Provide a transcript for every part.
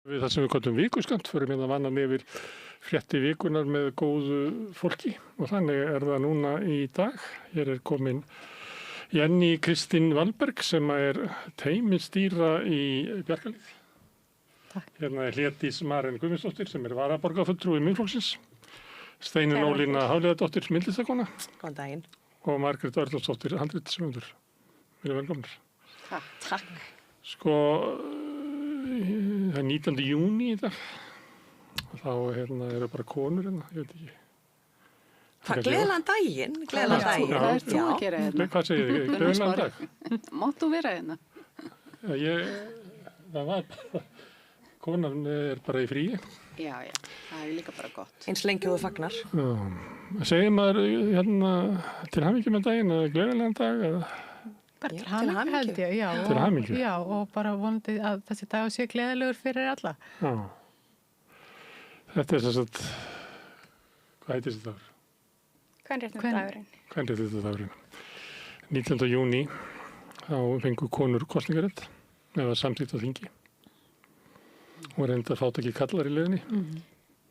Við það sem við kallum vikuskamt förum hérna vannan yfir frétti vikunar með góðu fólki og þannig það núna í dag. Hér komin Jenny Kristín Valberg sem teymistýra í Bjarkarhlíð. Takk. Hérna Hlédís Maren Guðmundsdóttir sem varaborgarfulltrúi Miðflokksins. Steinunn Ólína Hafliðadóttir myndlistarkona. Góðan daginn. Og Margrét Örlótsdóttir handritshöfundur. Verið velkomnir. Takk. Sko, það 19. júní í dag. Þá bara konur hérna, ég veit ekki. Gleðilegan daginn. Gleðilegan daginn. Það ert þú að gera hérna. Hvað segir þið? Gleðilegan dag? Mátt þú vera hérna? Það var bara, konan bara í fríi. Já, það líka bara gott. Eins lengi og þú fagnar. Segir maður hérna til hamingju með daginn eða gleðilegan dag eða? Bara til hamingju held ég, já. Til hamingju? Já, og bara vonandi að þessi dag sé gleðilegur fyrir alla. Já. Þetta sem sagt, hvað heitir þessi dagur? Kvenréttindadagurinn. Kvenréttindadagurinn. 19. júní, þá fengu konur kosningarétt eða samþykkt á þingi. Og reyndar fátækir kallar í leiðinni.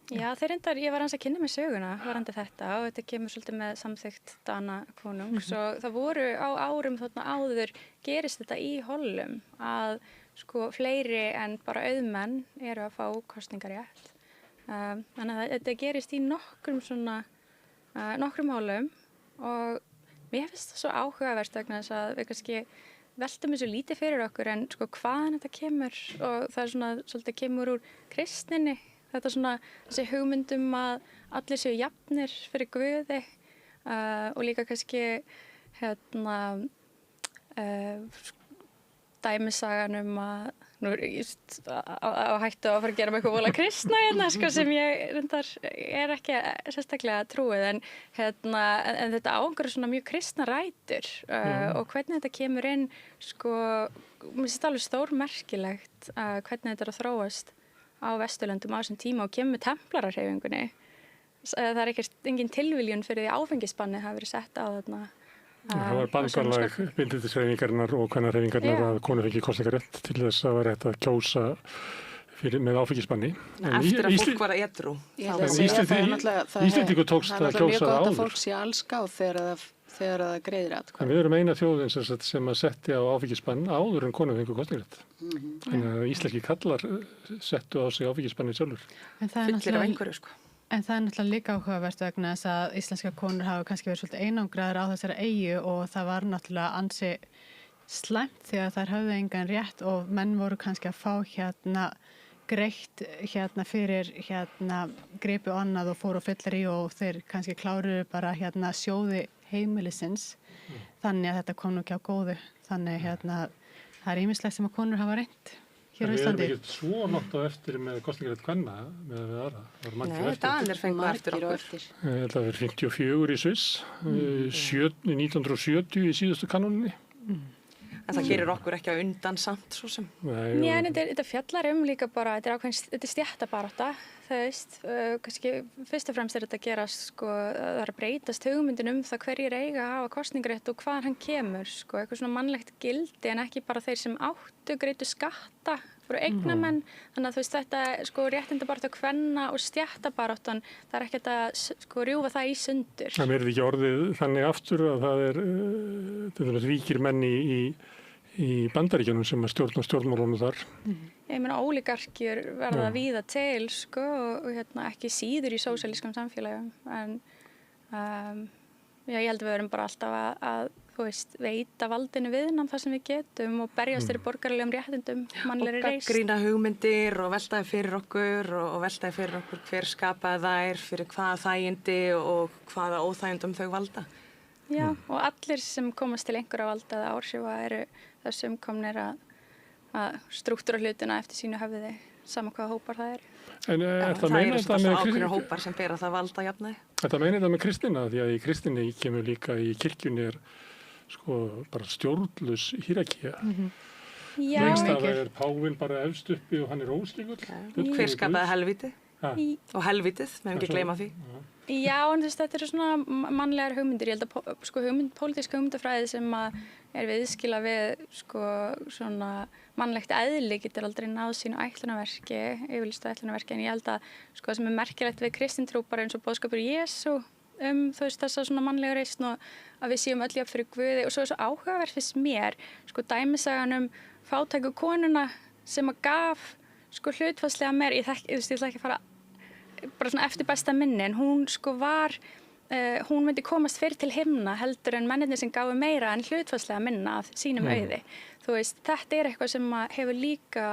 Já, ég var hans að kynna með söguna varandi þetta og þetta kemur svolítið með samþykkt Dana konungs og það voru á árum þarna áður gerist þetta í hollum að sko fleiri en bara auðmenn eru að fá kosningarétt. Þannig að þetta gerist í nokkrum hollum og mér finnst það svo áhugavert vegna þess að við kannski veltum þessu lítið fyrir okkur en sko hvaðan þetta kemur og það svona svolítið kemur úr kristninni. Þetta þessi hugmyndum að allir séu jafnir fyrir Guði og líka kannski dæmisagan að nú á hættu að fara að gera mig eitthvað vola kristna hérna sko, sem ég reyndar ekki sérstaklega trúið en þetta á einhverju mjög kristna rætur og hvernig þetta kemur inn sko, mér finnst alveg stórmerkilegt hvernig þetta að þróast á Vesturlöndum á þessum tíma og kemur með templararhreyfingunni. Það engin tilviljun fyrir því áfengisbannið hafi verið sett á þarna. Það var bandalag bindindishreyfingarinnar og kvennarhreyfingarinnar að konur fengi kosningarétt til þess að vera hægt að kjósa með áfengisbanni. Eftir að fólk var að edrú. Íslendingu tókst að kjósa það áður. Það er mjög gott að fólk sé allskáð þegar það greiðir atkvæði. Við erum eina þjóðin sem að setti á áfengisbann áður en konur fengu kosningarétt. Þannig að íslenski kallar settu á sig áfengisbanni sjálfur. Fullir af einhverju sko. En það náttúrulega líka áhugavert vegna þess að íslenska konur hafa kannski verið svolítið einangraðar á þessari eyju og það var náttúrulega ansi slæmt þegar þær höfðu engan rétt og menn voru kannski að fá greitt fyrir gripi og annað og fóru á fyllerí og þeir kannski kláruðu bara sjóði heimilisins. Þannig að þetta kom nú ekki á góðu. Þannig það ýmislegt sem að konur hafa reynt hér á Íslandi. Við erum ekki svo nótt á eftir með kosningarétt kvenna með aðra. Nei, Danir fengu eftir okkur. Ég held að það er 54 í Sviss, 1970 í síðustu kanóninni. En það gerir okkur ekki að undan samt svo sem. Nei, en þetta fjallar líka bara, þetta stéttabarátta, það veist, kannski fyrst og fremst þetta að gerast, sko, það að breytast hugmyndin það hverjir eiga að hafa kosningarétt og hvaðan hann kemur, sko, eitthvað svona mannlegt gildi en ekki bara þeir sem áttu greiddu skatta, voru eignamenn, þannig að þú veist þetta, sko, réttindabarátta kvenna og stéttabaráttan, það ekki að sko rjúfa það í sundur. Það verður ekki orðið þannig aftur að það ríkir menn í Bandaríkjunum sem að stjórna stjórnmálunum þar. Ég meina ólígarkjur verða víða til sko og ekki síður í sósíalískum samfélagum en ég held við verum bara alltaf að þú veist, veita valdinu viðnám það sem við getum og berjast fyrir borgaralegum réttindum, mannlegri reisn. Og gagnrýna hugmyndir og veltaði fyrir okkur og veltaði fyrir okkur hver skapaði þær, fyrir hvaða þægindi og hvaða óþægindum þau valda. Já, og allir sem komast til einhverja valda eða áhrifa eru þessum komnir að strúktúra hlutina eftir sínu höfði, sama hvaða hópar það eru. En það eru svona ákveðnir hópar sem bera það valda jafnaði. Þetta meina þetta með kristina, því að í kristinni kemur líka í kirkjunni sko bara stjórnlaus hierarkía. Lengst af Pávinn bara efst uppi og hann óslíkur. Hver skapaði helvítið? Og helvítið, meðum ekki gleyma því. Já, en þetta eru svona mannlegar hugmyndir. Ég held að sko, pólitísk hugmyndafræði sem að er viðskila við sko, svona mannlegt eðli getur aldrei náð sínu ætlunarverki, yfirlýstu ætlunarverki, en ég held að sko, það sem er merkilegt við kristintrú bara eins og boðskapur Jesú þú veist, þessa svona mannlega reisn og að við séum öll jafn fyrir Guði og svo er svo áhugavert fyrst mér, sko dæmisagan fátæku konuna sem að gaf sko hlutfallslega meir, ég ætla ekki að fara bara svona eftir besta minni, en hún sko var, hún myndi komast fyrir til himna heldur en mennirnir sem gáfu meira en hlutfallslega minna af sínum auði. Þú veist, þetta er eitthvað sem hefur líka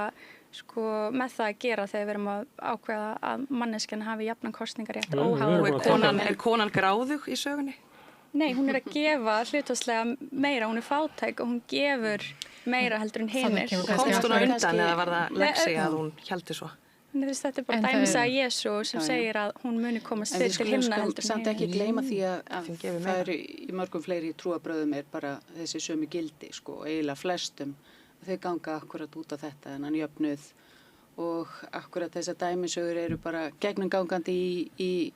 sko með það að gera þegar við erum að ákveða að manneskjan hafi jafnan kosningarétt óháð. Er konan gráðug í sögunni? Nei, hún er að gefa hlutfallslega meira, hún er fátæk og hún gefur meira heldur en hinir. Komst hún á undan eða var það leksi að hún héldi svo? Þetta er bara dæmisaga Jesú sem segir að hún muni komast fyrir til himna heldur en hinir. Samt ekki gleyma því að það eru í mörgum fleiri trúarbröðum er bara þessi sömu gildi, sko, eiginlega flestum. Þau ganga akkurat út á þetta, þennan jöfnuð og akkurat þessar dæmisögur eru bara gegnumgangandi í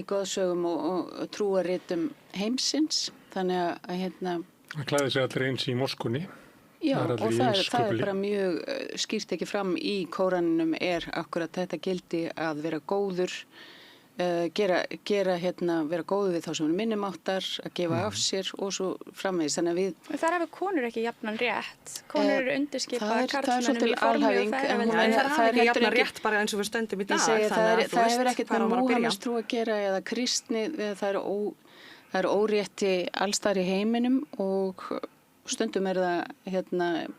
goðsögum og trúarritum heimsins. Þannig að hérna... Það klæði sig allir eins í moskunni. Já, og það er bara mjög skýrt ekki fram í Kóraninum er akkurat þetta gildi að vera góður, vera góður við þá sem er minnumáttar, að gefa af sér og svo framvegis. Þannig að við... Þar hafa konur ekki jafnan rétt. Konur eru undirskipaðar karlmönnum í alhæfing, en það hafa ekki jafnan rétt bara eins og við stöndum í dag. Það hefur ekkert með Múhameðstrú að gera eða kristni, það er órétti allstar í heiminum og stundum er það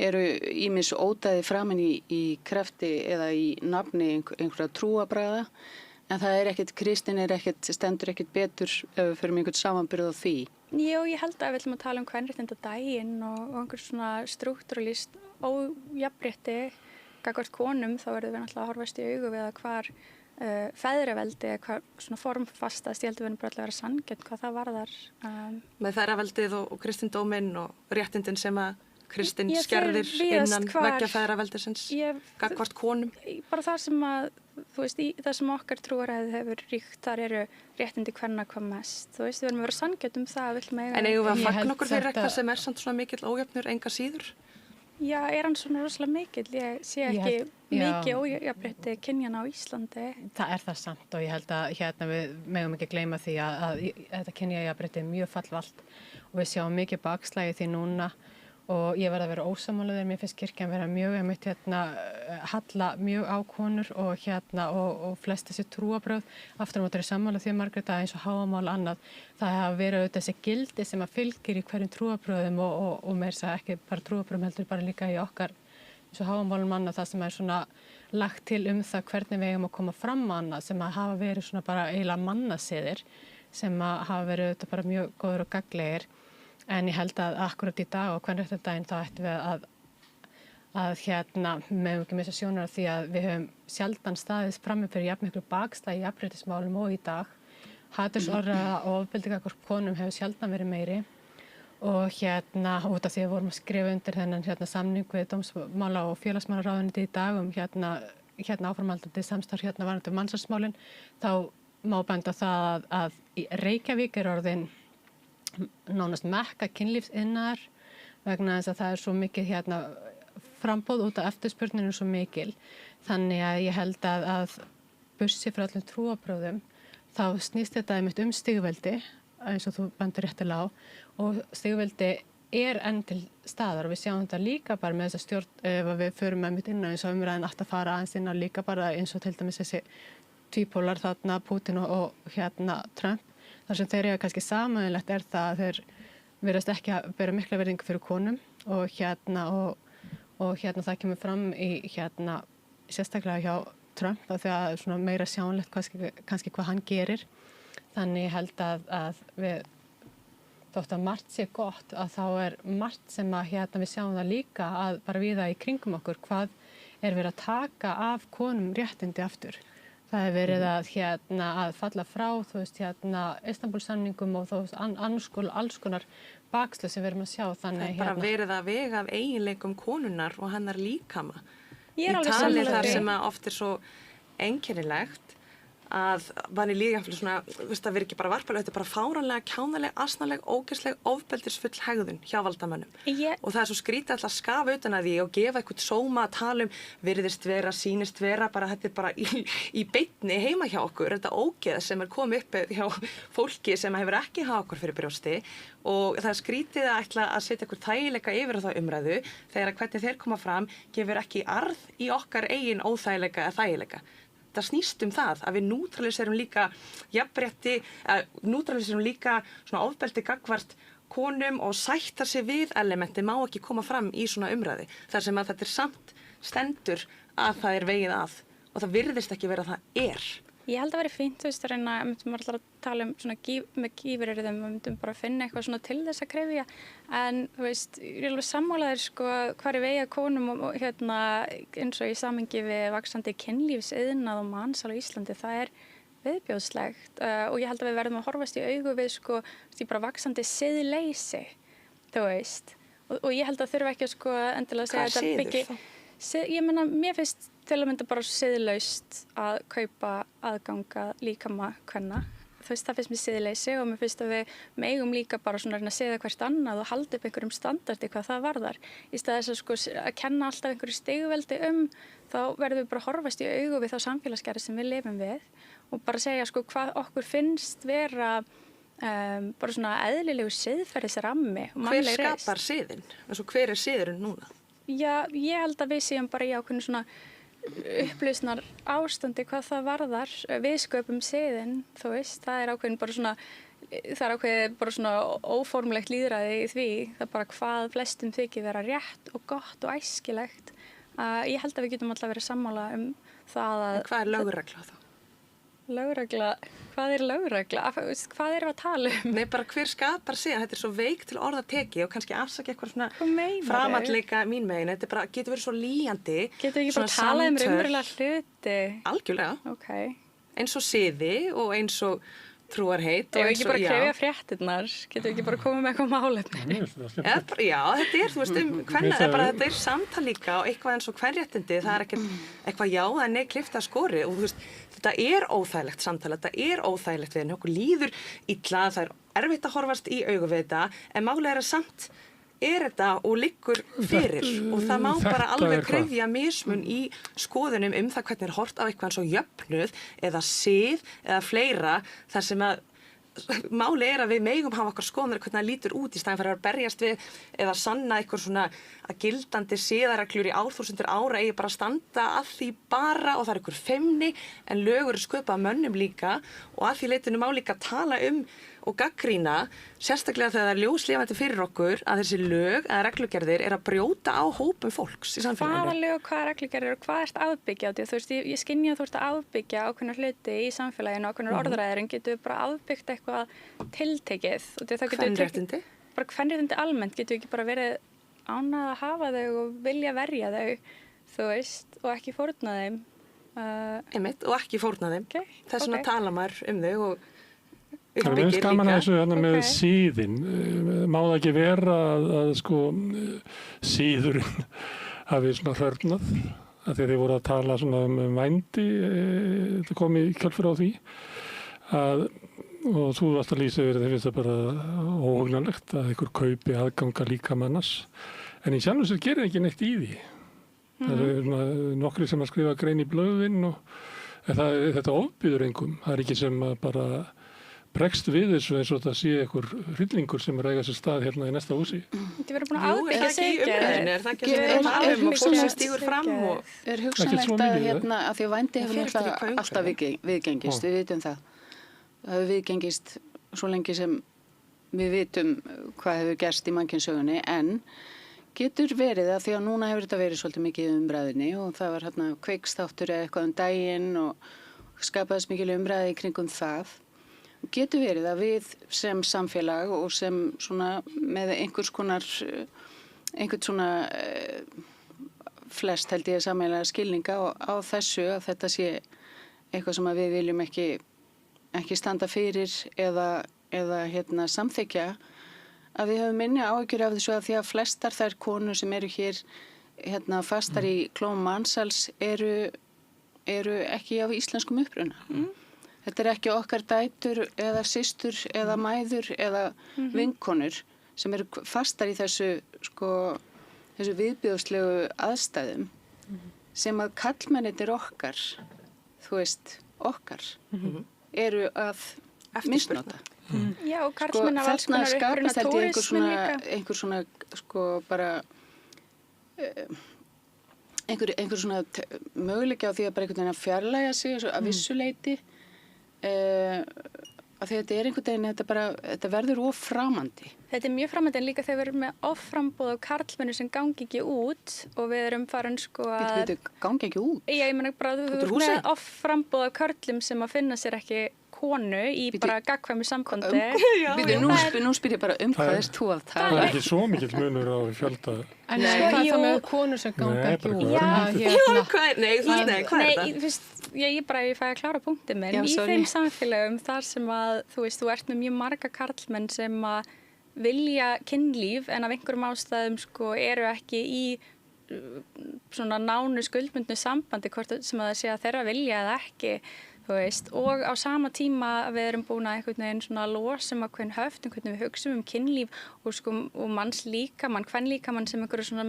eru ýmis ódæði framin í krafti eða í nafni einhverja trúabragða, en það er ekkert, kristin stendur ekkert betur ef við förum einhvern samanburð á því. Jú, ég held að við ætlum að tala um kvenréttindadaginn og einhver svona strúktúralískt ójafnrétti gagnvart konum, þá verðum við náttúrulega að horfast í augu við að hvar feðraveldi, hvað svona formfastast, ég held að við erum bara að vera sanngjörn hvað það varðar. Með feðraveldið og kristindóminn og réttindin sem að kristinn skerðir innan veggja feðraveldisins gagnvart konum. Bara það sem að, þú veist, í það sem okkar trúaræði hefur ríkt, þar eru réttindi kvenna hvað mest. Þú veist, við verðum að vera sanngjörn það að við ætlum En eigum við að fagna okkur fyrir eitthvað sem er samt svona mikill ójöfnur enga síður? Já, er hann svona rosalega mikill? Ég sé ekki mikið ójafnrétti kynjana á Íslandi. Það er það samt og ég held að við megum ekki gleyma því að þetta kynjajafnrétti er mjög fallvalt og við sjáum mikið bakslagi því núna og ég verð að vera ósammála mér finnst kirkjan vera mjög halla mjög á konur og flest þessi trúabrögð aftur á móti er sammála því Margrét að eins og Hávamál annað það hafa verið auðvitað þessi gildi sem að fylgir í hverjum trúabrögðum og meira þess að ekki bara trúabrögðum heldur bara líka í okkar eins og Hávamálum annað það sem er svona lagt til það hvernig við eigum að koma fram annað sem að hafa verið svona bara eiginlega mannasiðir sem að hafa verið auðvitað bara mjög góður og gagnlegir. En ég held að akkurat í dag og kvenréttindadaginn þá ættum við að meðum ekki missa sjónar af því að við höfum sjaldan staðið frammi fyrir jafnmiklu bakslagi í jafnréttismálum og í dag. Hatursorðræða og ofbeldi gagnvart konum hefur sjaldan verið meiri og út af því að við vorum að skrifa undir þennan samning við dómsmála og félagsmálaráðuneytið í dag áframhaldandi samstarf varðandi mansalsmálin þá má benda það að Reykjavík er orðin nánast mekka kynlífsiðnaðar vegna þess að það er svo mikið framboð út af eftirspurninu svo mikil. Þannig að ég held að bursi fyrir öllum trúarbrögðum þá snýst þetta einmitt stigveldi eins og þú bendir réttilega á og stigveldi er enn til staðar og við sjáum þetta líka bara með þessa stjórn ef við förum einmitt inn á eins og umræðin að fara aðeins inn á líka bara eins og til dæmis þessi tvípólar þarna Putin og Trump. Það sem þeir eiga kannski sameiginlegt er það að þeir virðast ekki að bera mikla virðingu fyrir konum og það kemur fram í sérstaklega hjá Trump af því að svona meira sjónlegt kannski hvað hann gerir. Þannig ég held að við þótt að margt sé gott að þá er margt sem að við sjáum það líka að bara víða í kringum okkur hvað er verið að taka af konum réttindi aftur. Það er verið að falla frá, þú veist, Istanbúl-samningum og þú veist, alls konar bakslu sem við erum að sjá. Þannig, það er bara verið að vega af eiginleikum konunnar og hennar líkama. Ég er í alveg tali sammála þar því. sem að oft er svo einkennilegt að manni líka svona, það verður ekki bara varpalega, þetta bara fáránlega, kjánaleg, asnaleg, ógeðsleg, ofbeldisfull hegðun hjá valdamönnum. Og það svo skrítið alltaf að skafa utan að því og gefa eitthvað sóma að tala virðist vera, sýnist vera, bara þetta bara í beinni heima hjá okkur, þetta ógeð sem komið upp hjá fólki sem hefur ekki hafa okkur fyrir brjósti og það skrítið að ætla að setja eitthvað þægileika yfir á þá umræðu þegar að hvernig þeir koma fram gefur ekki arð í okkar eigin óþægileika eða þægileika. Það snýst það að við nútraliserum líka jafnrétti, nútraliserum líka svona ofbeldi gagnvart konum og sætta sig við elementi má ekki koma fram í svona umræði. Þar sem að þetta samt stendur að það vegið að og það virðist ekki vera að það Ég held að vera fínt, þú veist, að reyna, myndum alltaf að tala svona með gífuryrðum, myndum bara að finna eitthvað svona til þess að krefja, en þú veist, ég er alveg sammálaður sko hvar vegið að konum og eins og í samhengi við vaxandi kynlífsiðnað og mansal á Íslandi, það viðbjóðslegt og ég held að við verðum að horfast í augu við sko, bara vaxandi siðleysi, þú veist, og ég held að þurfa ekki að sko endilega að segja þetta byggi. Ég meina, mér finnst til að mynda bara siðlaust að kaupa aðganga líkama kvenna. Þú veist, það finnst mér siðleysi og mér finnst að við megum líka bara svona að siða hvert annað og halda upp einhverjum standardi hvað það varðar. Í stað þess að sko að kenna alltaf einhverju stigveldi þá verðum við bara að horfast í augu við þá samfélagsgerð sem við lifum við og bara segja sko hvað okkur finnst vera bara svona eðlilegu siðferðisrammi. Hver skapar siðin? Hver siðurinn núna? Já, ég held að við séum bara í ákveðinu svona upplausnar ástandi hvað það varðar. Við sköpum siðin, þú veist, það er ákveðið bara svona óformlegt lýðræði í því. Það er bara hvað flestum þykir vera rétt og gott og æskilegt. Ég held að við getum alltaf verið sammála það að... En hvað er lögregla þá? Lögregla, hvað er lögregla? Hvað erum við að tala Nei, bara hver skapar síðan, þetta svo veik til orða teki og kannski afsaki eitthvað svona framandleika mín megin, þetta bara getur verið svo lýjandi. Getur við ekki bara talað raunverulega hluti? Algjörlega. Okay. Eins og siði og eins og trúarheit. Ef við ekki bara krefja fréttirnar, getum við ekki bara komið með eitthvað málefni? Já, þetta þú veist, þetta samtal líka og eitthvað eins og kvenréttindi, það ekki eitthvað já, það nei klippt að skori og þú veist, þetta óþægilegt samtal, þetta óþægilegt við henni, okkur líður illa, það erfitt að horfast í augu við þetta, en málega samt þetta og liggur fyrir og það má bara alveg krefja mismun í skoðunum það hvernig hort á eitthvað eins og jöfnuð eða sið eða fleira þar sem að máli að við megum hafa okkar skoðanir hvernig það lítur út í staðinn fyrir að berjast við eða sanna eitthvað svona að gildandi siðareglur í árþúsundir ára eigi bara að standa að því bara og það eitthvað feimni en lögur eru sköpað mönnum líka og að því leitinu má líka tala og gagnrýna, sérstaklega þegar það er ljóslifandi fyrir okkur að þessi lög eða reglugerðir að brjóta á hópum fólks í samfélaginu. Hvaða lög, hvaða reglugerðir og hvað ert afbyggja á því? Þú veist, ég skynja að þú ert að afbyggja ákveðna hluti í samfélaginu, ákveðnar orðræðir en getur við bara afbyggt eitthvað tiltekið. Kvenréttindi? Bara kvenréttindi almennt, getur við ekki bara verið ánað að hafa þau og vilja verja þau, þú veist, og ekki fórna þeim. Einmitt, og ekki fórna þeim. Þess vegna tala maður þau og Það er eins gaman að þessu með síðin. Má það ekki vera að sko síðurinn hafi svona hörnað að þeir voru að tala svona vændi, þetta kom í kjölfur á því og þú varst að lýsa yfir þeir finnst það bara óhugnanlegt að einhver kaupi aðganga líkamannars en í sjálfum sér gerir ekki neitt í því. Það eru nokkri sem að skrifa grein í blöðin og þetta ofbýður engum. Það er ekki sem að bara bregst við þessu eins og það sé einhver hryllingur sem eiga sér stað hérna í næsta húsi. Þið verður búin að afbyggja sig. Er það ekki og fólk sem stígur fram og... Er hugsanlegt að því að vændi hefur alltaf viðgengist, við vitum það. Það hefur viðgengist svo lengi sem við vitum hvað hefur gerst í mannkynssögunni, en getur verið að því að núna hefur þetta verið svolítið mikið umræðinni og það var hérna kveikstáttur eða eitthvað daginn og skapaðist mikil umræði í kringum það. Getur verið að við sem samfélag og sem svona með einhvern svona flest held ég sameiginlega skilninga á þessu að þetta sé eitthvað sem að við viljum ekki standa fyrir eða samþykja að við höfum minni áhyggjur af þessu að því að flestar þær konur sem eru hér fastar í klóm mansals eru ekki af íslenskum uppruna. Þetta er ekki okkar dætur eða systur eða mæður eða vinkonur sem eru fastar í þessu, þessu viðbjóðslegu aðstæðum sem að kallmennir okkar, þú veist, okkar, eru að misnota. Já, og karlmenn af alls konar uppruna túrismin líka. Einhver svona, bara, einhver svona möguleiki á því að bara einhvern veginn að fjarlæga sig að vissu leyti, að þetta er einhvern veginn, þetta verður of framandi. Þetta er mjög framandi en líka þegar við erum með offrambóð af karlmennu sem gangi ekki út og við erum farin að... Gangi ekki út? Já, ég meina bara við erum með offrambóð af körlum sem að finna sér ekki konu í bara gagnkvæmu sambandi. Nú spyr ég bara hvað er þú að tala? Það er ekki svo mikill munur á fjölda. En hvað það með konur sem ganga ekki út? Ég fæ að klára punktið minn. Í þeim samfélagum þar sem að þú ert með mjög marga karlmenn sem að vilja kynlíf en af einhverjum ástæðum eru ekki í svona nánu skuldbundnu sambandi hvort sem að það sé að þeirra vilja eða ekki, þú veist, og á sama tíma við erum búin að einhvern veginn svona losum að hvern höftum, hvernig við hugsum kynlíf og manns líkamann, kvenlíkamann sem einhverju svona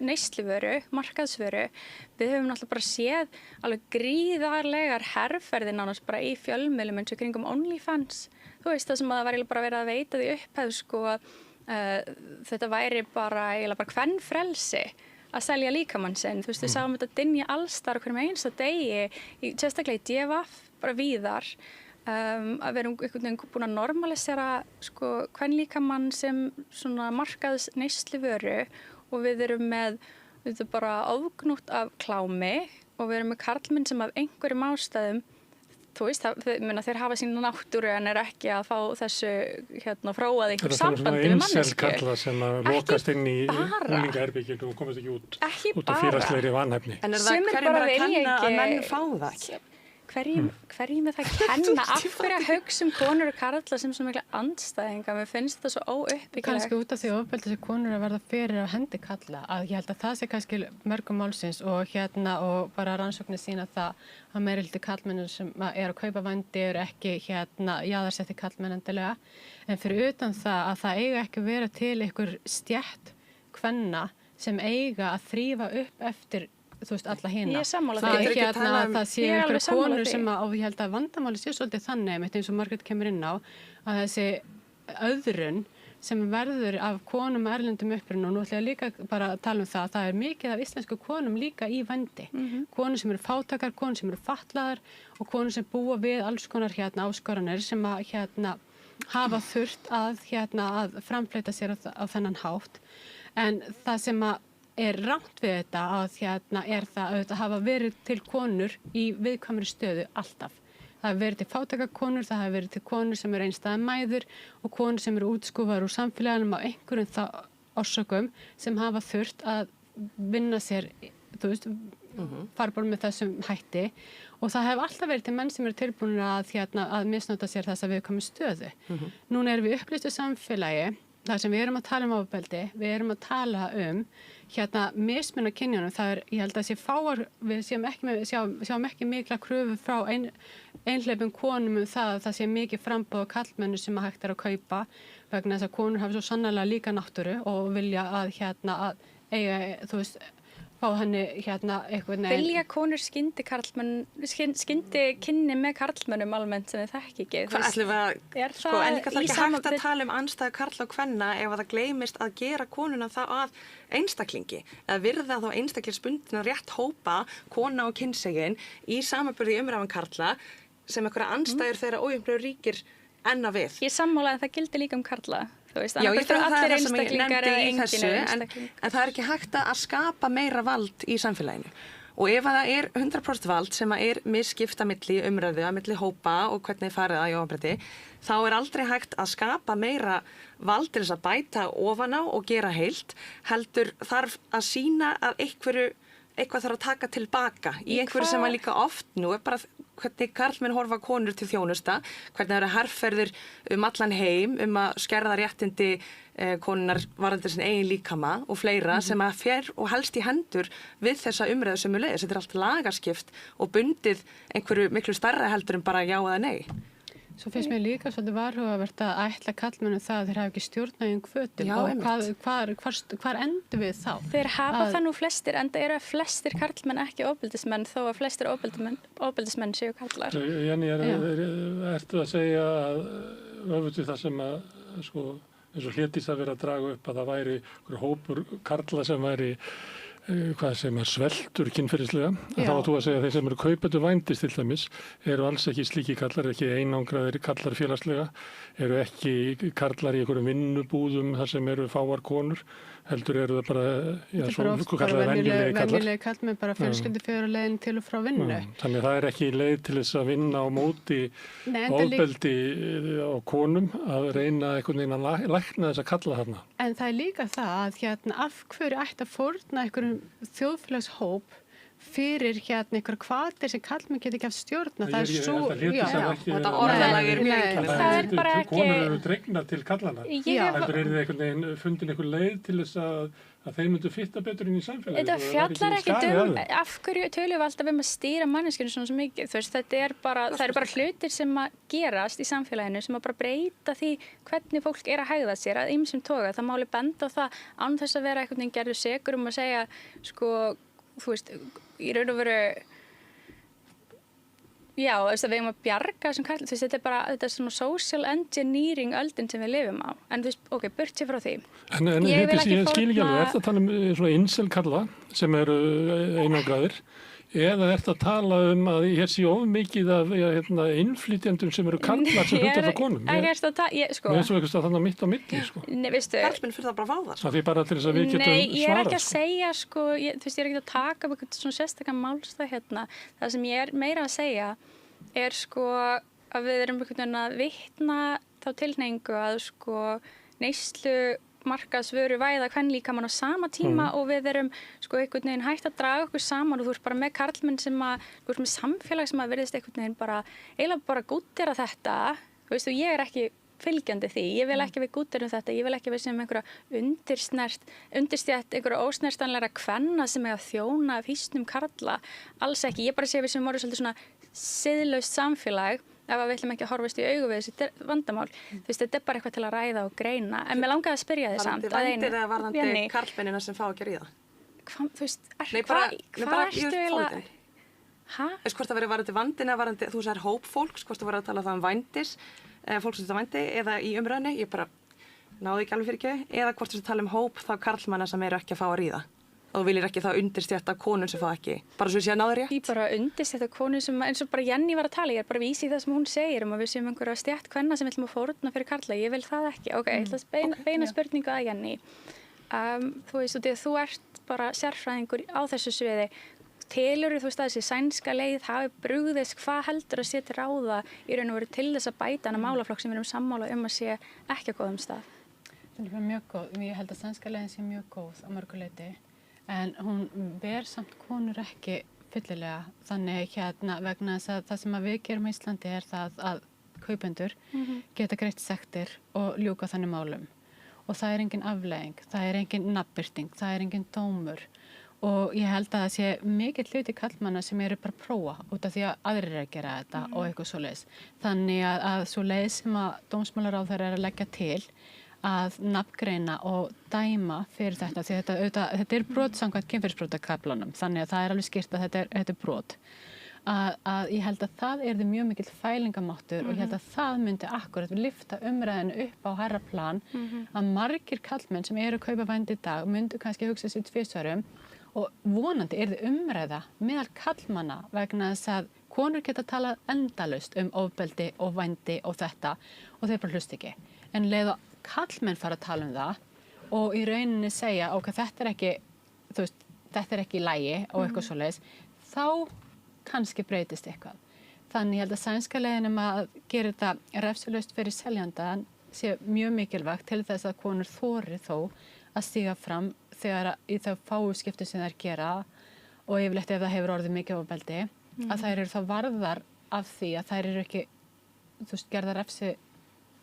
neysluvöru, markaðsvöru. Við höfum náttúrulega bara séð alveg gríðarlegar herferðir nánast bara í fjölmiðlum eins og kringum OnlyFans. Þú veist, það sem að það var bara verið að veita því upphæð, þetta væri bara kvenfrelsi að selja líkamann sinn. Þú veist, við sáum þetta dynja allstar hverjum einsta degi, sérstaklega í DFF, bara víðar, að við erum einhvern veginn búin að normalisera kvenlíkamann sem svona markaðs neysluvöru og við erum með bara ofgnútt af klámi og við erum með karlmenn sem af einhverjum ástæðum, þú veist, þeir hafa sína náttúru en ekki að fá þessu fróað einhver sambandi við mannesku. Þetta er svona einsel kalla sem að lokast inn í unglingaherberginu og komast ekki út af félagslegri vanhæfni. En er það hverjum að kenna að menn fá það ekki? Hverjum er það að kenna af hverju að hugsa konur og karla sem svo mikla andstæðinga? Mér finnst þetta svo óuppbyggilegt. Kannski út af því ofbeldi sem konur að verða fyrir af hendi kalla, að ég held að það sé kannski mörgum málsins og og bara rannsóknir sýna það að meirihluti karlmennir sem er að kaupa vændi eru ekki jaðarsetti karlmenn endilega, en fyrir utan það að það eiga ekki vera til einhver stétt kvenna sem eiga að þrífa upp eftir þú veist, alla hina. Ég er sammála því. Það sé einhverja konur sem og ég held að vandamáli sé svolítið þannig, eins og Margrét kemur inn á, að þessi öðrun sem verður af konum erlendum uppruna, og nú ætla ég líka bara að tala um það er mikið af íslensku konum líka í vændi. Konur sem eru fátækar, konur sem eru fatlaðar og konur sem búa við alls konar áskoranir sem að hafa þurft að framfleyta sér á þennan hátt. En það sem að er rangt við þetta er það að hafa verið til konur í viðkvæmri stöðu alltaf. Það hafa verið til fátækakonur, það hafa verið til konur sem eru einstæðar mæður og konur sem eru útskúfaðar úr samfélagunum á einhverjum orsökum sem hafa þurft að vinna sér, þú veist, fara bara með þessum hætti og það hefur alltaf verið til menn sem eru tilbúinir að misnota sér þessa viðkvæmri stöðu. Núna erum við upplýstu samfélagi, þar sem við erum að tala um ofbeldi, við erum að tala um mismunna kynjunum, ég held að við sjáum ekki mikla kröfu frá einhleypum konum það sé mikið framboð á karlmennu sem hægt er að kaupa vegna þess að konur hafa svo sannarlega líka náttúru og vilja að eiga, þú veist, fá henni einhvern veginn. Vilja konur skyndi kynni með karlmönnum almennt sem þið þekki ekki? Hvað ætlum við að, en líka það ekki hægt að tala um andstæðu karla og kvenna ef að það gleymist að gera konuna það að einstaklingi, eða virða þá einstaklingsbundina rétt hópa, kona og kynsegin í samanburði umræðan karla sem einhverja andstæður þeirra ójafnlega ríkir enna við. Ég sammála að það gildi líka um karla. Veist, já, ég það er það sem ég nefndi í þessu, en það er ekki hægt að skapa meira vald í samfélaginu. Og ef það er 100% vald sem er misskipta milli umræðu, að milli hópa og hvernig farið að jóhanbreytti, þá er aldrei hægt að skapa meira vald til þess að bæta ofan á og gera heilt, heldur þarf að sýna að eitthvað þarf að taka tilbaka í einhverju sem að líka oft nú er bara hvernig karlmenn horfa konur til þjónusta, hvernig það eru herferðir allan heim að skerða réttindi konunar varðandi sinn eigin líkama og fleira sem að fer og helst í hendur við þessa umræðu sömuleiðis. Þetta allt lagarskipt og bundið einhverju miklu stærra heldur en bara já eða nei. Svo finnst mér líka svolítið varhugavert að ætla karlmennum það að þeir hafa ekki stjórnað hvötum og hvar endur við þá? Þeir hafa það nú flestir, enda eru flestir karlmenn ekki ofbeldismenn þó að flestir ofbeldismenn séu karlar. Jenny, ertu að segja að öfugt það sem að sko, eins og Hlédís að vera að draga upp að það væri einhver hópur karla sem væri hvað sem sveltur kynferðislega, þá var þú að segja að þeir sem eru kaupendur vændis til dæmis eru alls ekki slíki kallar, ekki einangraðir kallar félagslega, eru ekki kallar í einhverjum vinnubúðum þar sem eru fáar konur, heldur eru það bara venjulegi kall með bara fjölskyldufjörulegin til og frá vinnu. Þannig það ekki leið til þess að vinna á móti ofbeldi á konum að reyna einhvern veginn að lækna þess að kalla þarna. En það líka það að af hverju ætti að fórna einhverjum þjóðfélagshóp fyrir einhverja hvatir sem kallmenn geti ekki haft stjórna. Það er svo... Þetta orðalag mjög ekki. Það er bara ekki... Konur eru dregnar til kallana. Heldur eru þið einhvern veginn fundin einhver leið til þess að þeir myndu fitta betur inn í samfélagi. Þetta fjallar ekkert af hverju tölum við alltaf að stýra manneskjunu svona svo mikið. Þú veist, það eru bara hlutir sem að gerast í samfélaginu sem að bara breyta því hvernig fólk er að hegða sér að ýmsum toga. Það máli benda á það án þess að vera einhvern veginn gerður sekur að segja, sko, þú veist, í raun og veru já, þess að við eigum að bjarga þessum karlum, þetta er bara þetta er svona social engineering öldin sem við lifum á, en þú veist, ok, burt sér frá því En ég skil ekki alveg, ertu að tala svona incel karla sem eru einangraðir eða ertu að tala að hér sé of mikið af innflytjendum sem eru karlar sem hlutar af konum Mér er svo eitthvað þannig mitt á milli sko. Karlmenn fyrir það bara að fá það Það fyrir bara til þess að við getum svarað Nei, ég er ekki að segja sko, þú veist, ég er ekki að taka eitthvað svona sérstakann málstað það sem ég er meira að segja er sko að við erum einhvern veginn að vitna þá tilhneigingu að sko neyslu markaðsvöru væða kvenlíkamann á sama tíma og við erum sko einhvern veginn hægt að draga okkur saman og þú ert bara með karlmenn sem að þú ert með samfélag sem að verðist einhvern veginn bara eiginlega bara gúttera þetta þú veist og ég er ekki fylgjandi því ég vil ekki við gútterum þetta, ég vil ekki við sem einhverja undirstjætt einhverja ósnertanlegra kvenna sem er að þjóna fýsnum karla, alls ekki ég bara sé við sem voru svolítið svona siðlaust samfélag ef við ætlum ekki að horfast í augu við þessi vandamál. Þú veist, þetta er bara eitthvað til að ræða og greina. En mér langaði að spyrja þig samt. Varðandi eða varðandi karlmennina sem fá ekki að ríða? Þú veist, hvað ertu eiginlega... Hæ? Hvort það verið varðandi vandina, þú sagðir hóp fólks, hvort það verið að tala það vændis, fólk sem þetta vændi, eða í umræðinni, ég bara náði ekki alveg fyrir ekki, eða hvort þú tala hóp þá karlmanna sem eru ekki að fá að ríða. Og þú viljir ekki þá undirstjætta konun sem fá ekki, bara svo ég sé að náður rétt? Ég bara undirstjætta konun sem, eins og bara Jenny var að tala, ég er bara vísi í það sem hún segir að við séum einhverja stjætt kvenna sem ætlum að fórna fyrir karla, ég vil það ekki. Ok, ég ætla að beina spurningu að Jenny. Þú veist, þú ert bara sérfræðingur á þessu sviði. Telurðu þú veist að þessi sænska leið hafi brugðist, hvað heldur að sé til ráða í raun og veru til þess að bæta hana málaflokk sem við erum sammála að sé ekki á góðum stað? Það er mjög góð, ég held að sænska leiðin sé mjög góð á mörgu leyti. En hún ver samt konur ekki fyllilega. Þannig vegna þess að það sem við gerum í Íslandi er það að kaupendur geta greitt sektir og ljúka þannig málum. Og það er engin afleiðing, það er engin nafnbirting, það er engin dómur. Og ég held að það sé mikill hluti karlmanna sem eru bara að prófa út af því að aðrir eru að gera þetta og eitthvað svoleiðis. Þannig að svo leið sem að dómsmálaráðherra er að leggja til að nafngreina og dæma fyrir þetta því þetta er brot samkvæmt kynferðisbrotakaflanum þannig að það er alveg skýrt að þetta er brot að ég held að það yrði mjög mikill fælingamáttur og ég held að það myndi akkurat lyfta umræðinu upp á hærra plan að margir karlmenn sem eru að kaupa vændi í dag myndu kannski hugsa sér tvisvarum og vonandi yrði umræða meðal karlmanna vegna þess að konur geta talað endalaust ofbeldi og vændi og þetta og þeir bara hlust ekki en leið og karlmenn fara að tala það og í rauninni segja ok, þetta er ekki í lagi og eitthvað svoleiðis, þá kannski breytist eitthvað. Þannig ég held að sænska leiðin að gera þetta refsilaust fyrir seljandann sé mjög mikilvægt til þess að konur þori þó að stíga fram þegar í það fáu skipti sem þær gera og yfirleitt ef það hefur orðið mikið ofbeldi að þær eru þá varðar af því að þær eru ekki, þú veist, gerða refsi,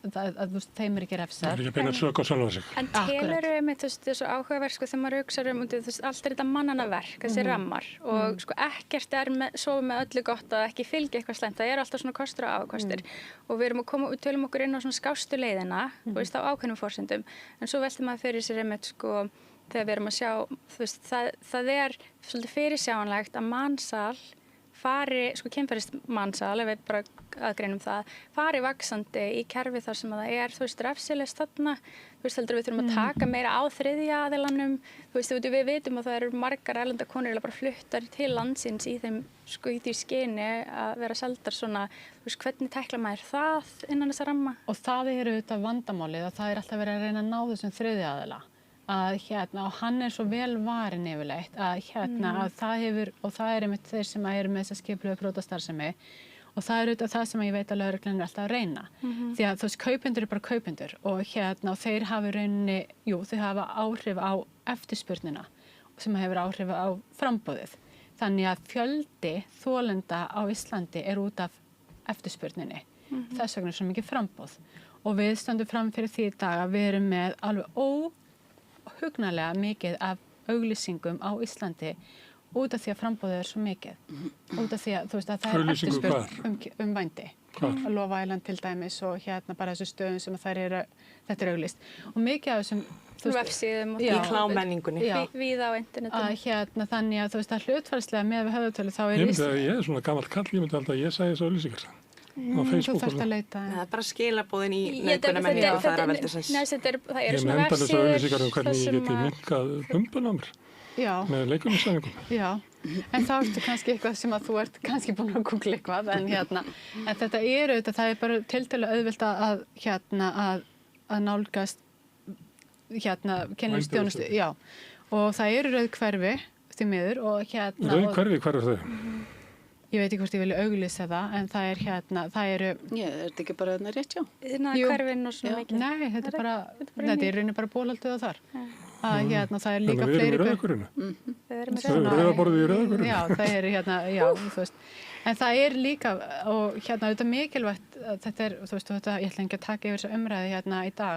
að þú veist, þeim er ekki refsað. Það er ekki að beina sök og sjálfa sig. En telur einmitt, þú veist, þessu áhugaverk, sko, þegar maður hugsar þú veist, allt þetta mannanna verk, þessi rammar og sko ekkert svo með öllu gott að ekki fylgja eitthvað slæmt, það eru alltaf svona kostur og afkostir og við tölum okkur inn á svona skástu leiðina, þú veist, á ákveðnum forsendum, en svo veltum maður fyrir sér einmitt, sko, þegar við erum að sjá, þú veist, það er svolítið fyrirsjáanlegt að mansal fari, sko kynferðismansal, ef við bara aðgreinum það, fari vaxandi í kerfi þar sem að það er, þú veist, refsilegst þarna, þú veist, heldur við þurfum að taka meira á þriðja aðilanum, þú veist, við vitum að það eru margar erlendar konur bara fluttar til landsins í þeim, sko, í því skyni að vera seldar svona, þú veist, hvernig tækla maður það innan þessa ramma? Og það eru þetta vandamálið að það er alltaf verið að reyna að ná þessum þriðja aðila. Að og hann er svo vel varinn yfirleitt að að það hefur, og það er einmitt þeir sem eru með þessa skipulegu brotastarfsemi og það er auðvitað það sem ég veit að lögreglan er alltaf að reyna því að þú veist, kaupendur eru bara kaupendur og og þeir hafa rauninni, þau hafa áhrif á eftirspurnina sem hefur áhrif á framboðið þannig að fjöldi þolenda á Íslandi er út af eftirspurninni þess vegna er svo mikið framboð og við stöndum fram fyrir því í dag að við erum með alveg hugnalega mikið af auglýsingum á Íslandi út af því að framboðið er svo mikið út af því að þú veist að það er eftirspurn vændi Love Island til dæmis og bara þessu stöðum sem þær eru þetta er auglýst og mikið af þessum vefsíðum og í klámmenningunni víða á internetinu þannig að þú veist að hlutfallslega með við höfðutölu þá er ég er svona gamall kall, ég myndi alltaf að ég sæði þessu auglýsingar á Facebook þú þarft að leita það er bara skilabóðin í nauðgunarmenningu og feðraveldisins það er svona vefsíður hvernig ég geti minnkað bumbun á mér með leikunarsæðingum en þá ertu kannski eitthvað sem að þú ert kannski búin að googla eitthvað en þetta er auðvitað, það er bara tiltölu auðvilt að nálgast kynlífsþjónustu og það eru rauð hverfi því miður og rauð hverfi, hvar er þau? Ég veit ekki hvort ég vilja auglýsa það, en það er það eru... Já, er þetta ekki bara þarna rétt, já? Hverfin og svona mikið? Nei, þetta er bara, þetta er rauninni bara bólaldið á þar. Það er líka fleiri... Við erum með rauðakurinu? Rauðaborðið í rauðakurinu? Já, það er þú veist. En það er líka, og þetta mikilvægt, þetta er, þú veist, ég ætla ekki að taka yfir þessu umræði í dag,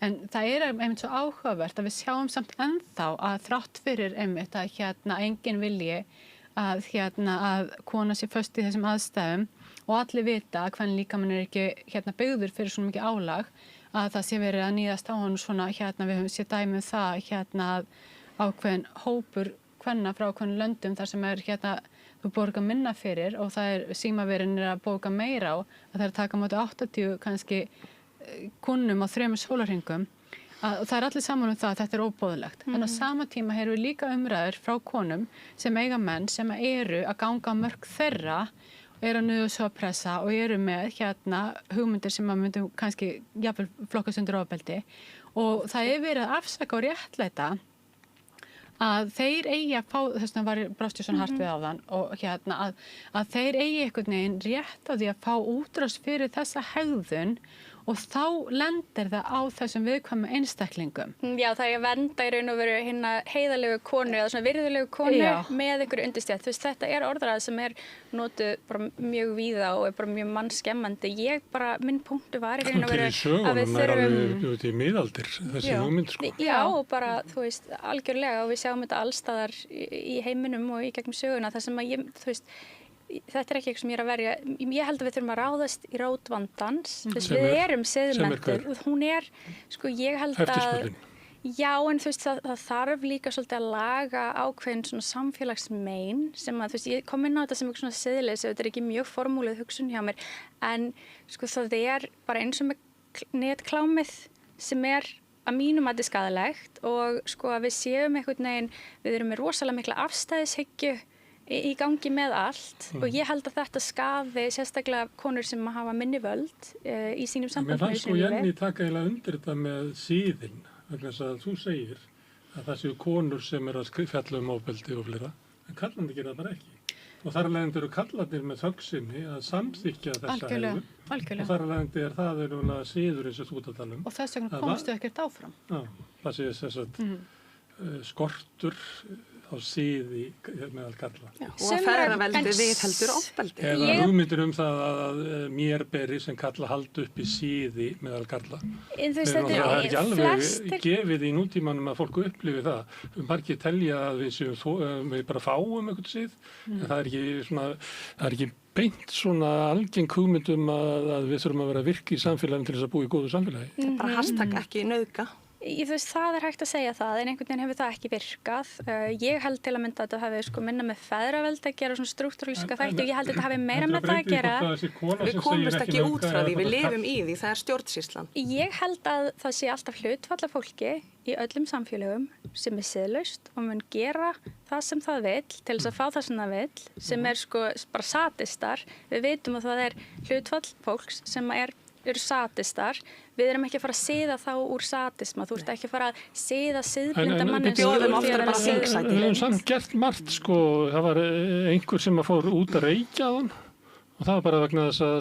en það er einmitt svo áhugavert að við sjáum samt ennþá að þrátt fyrir einmitt að enginn vilji að kona sé föst í þessum aðstæðum og allir vita að hvernig líkamann er ekki byggður fyrir svona mikið álag að það sé verið að níðast á hann svona við höfum séð dæmi það að ákveðin hópur kvenna frá ákveðin löndum þar sem er þú borga minna fyrir og það er símaverin er að bóka meira á að það er að taka móti 80 kannski kunnum á 3 sólarhringum og það er allir saman það að þetta er óboðlegt. En á sama tíma erum við líka umræður frá konum sem eiga menn sem eru að ganga á mörk þeirra og eru að nauðsópressa og eru með hugmyndir sem að myndum kannski jafnvel flokkast undir ofbeldi og það er verið að afsaka og réttlæta að þeir eigi að fá, þess vegna var brást ég svona hart við á þann og að þeir eigi einhvern veginn rétt á því að fá útrás fyrir þessa hegðun og þá lendir það á þessum viðkvæmu einstaklingum. Já, það er að vernda í raun og veru hinna heiðalegu konu eða svona virðulegu konu með einhverju undirstjætt. Þú veist, þetta er orðræða sem er notuð bara mjög víða og er bara mjög mannskemmandi. Minn punktu var í raun og veru að við þurfum... Út í miðaldir, þessi hugmynd, sko. Já, og bara, þú veist, algjörlega og við sjáum þetta allstaðar í heiminum og í gegnum söguna. Það sem að þú veist, þetta er ekki eitthvað sem ég er að verja. Ég held að við þurfum að ráðast í rót vandans. Við erum siðmenntuð. Hún er, sko, ég held að... Eftirspurnin. Já, en þú veist, það þarf líka svolítið að laga ákveðin svona samfélagsmein sem að, þú veist, ég kom inn á þetta sem eitthvað svona siðleysi, þetta er ekki mjög formúluð hugsun hjá mér, en sko það er bara eins og með netklámið sem er að mínum að þetta er skaðilegt og sko að við séum einhvern veginn, við erum með rosalega mikla afstæðishyggju í gangi með allt og ég held að þetta skaði sérstaklega konur sem hafa minni völd í sínum sambandum. Mér fannst sko Jenny taka eiginlega undir þetta með síðinn, vegna þess að þú segir að það séu konur sem er að fjalla ofbeldi og fleira, en kallandi gera það bara ekki. Og þar af leiðandi eru kallarnir með þöggsemi að samþykkja þessa hegðun. Og þar af leiðandi er það síður eins og þú ert að tala um. Og þess vegna komstu ekkert áfram. Já, það sé þess að skortur á siði meðal karla. Já, og að feðraveldi viðheldur ofbeldi. Eða hugmyndir það að mér beri sem kalla haldi upp í siði meðal karla. Það er ekki alveg gefið í nútímanum að fólk upplifi það. Margir telja að við bara fáum einhvern sið, en það er ekki beint svona algeng hugmyndum að við þurfum að vera virk í samfélaginu til þess að búa í góðu samfélagi. Það er bara hashtag ekki nauðga. Það er hægt að segja það, en einhvern veginn hefur það ekki virkað. Ég held til að mynda að þetta hafi minna með feðraveldi að gera svona struktúralíska þætti og ég held að þetta hafi meira með það að gera. Við komumst ekki út frá því, við lifum í því, það er stjórnsýslan. Ég held að það sé alltaf hlutfall af fólki í öllum samfélögum sem er siðlaust og mun gera það sem það vill til þess að fá það sem það vill, sem er bara sadistar. Við vitum að það er hlutfall fólks sem eru sadistar. Við erum ekki að fara að siða þá úr sadisma. Þú ert ekki að fara að siða siðblinda mannin. Bjóðum oftar bara þingsæti. Við höfum samt gert margt, það var einhver sem fór út að reykja á hann og það var bara vegna þess að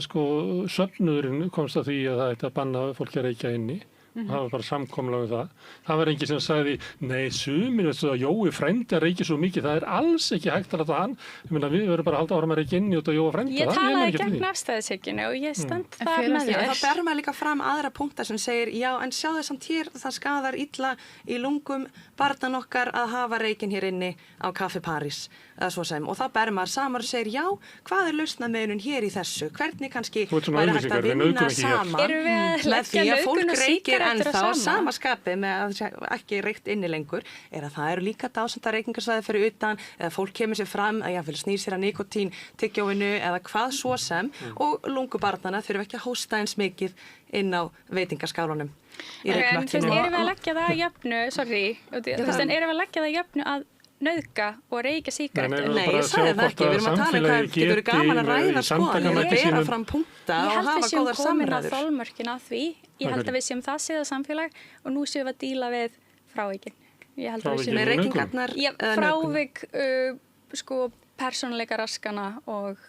söfnuðurinn komst að því að það ætti að banna fólki að reykja inni. Það var bara samkomlega við það. Það var enginn sem sagði, nei, sumir, veistu það, Jói frændi að reykja svo mikið, það er alls ekki hægt að láta hann. Ég meina, við verðum bara að halda áfram að reykja inni út á Jóa frændi. Ég talaði gegn afstæðishyggjunni og ég stend þar með þér. Það ber maður líka fram aðra punkta sem segir, já, en sjáðu samt hér, það skaðar illa í lungum barnan okkar að hafa reykinn hér inni á Kaffi París, eða svo sem. Og það ber maður saman og segir, já, hvað er lausnarmiðunin hér í þessu? Hvernig kannski væri hægt að vinna saman með því að fólk reykir ennþá sama skapi með að ekki reykt inni lengur, er að það eru líka dásenda reykingarsvæði fyrir utan, eða fólk kemur sér fram að jáfnvel snýr sér að nikótín tyggjóinu eða hvað svo sem og lungubarnana þurfa ekki að hósta eins mikið inn á veitingaskálunum í reykmarkinu. Erum við að leggja það að jöfnu, erum við að leggja það að jöfnu að nauðga og reykja sígarettur? Nei, ég sagði það ekki. Við erum að tala hvað getur gaman að ræða skoðanir, bera fram punkta og hafa góðar samræður. Ég held við séum komin að þolmörkin að því. Ég held að við séum það síða samfélag og nú séum við að díla við frávíkin. Ég held að við séum með reykingarnar frávik, persónuleika raskana og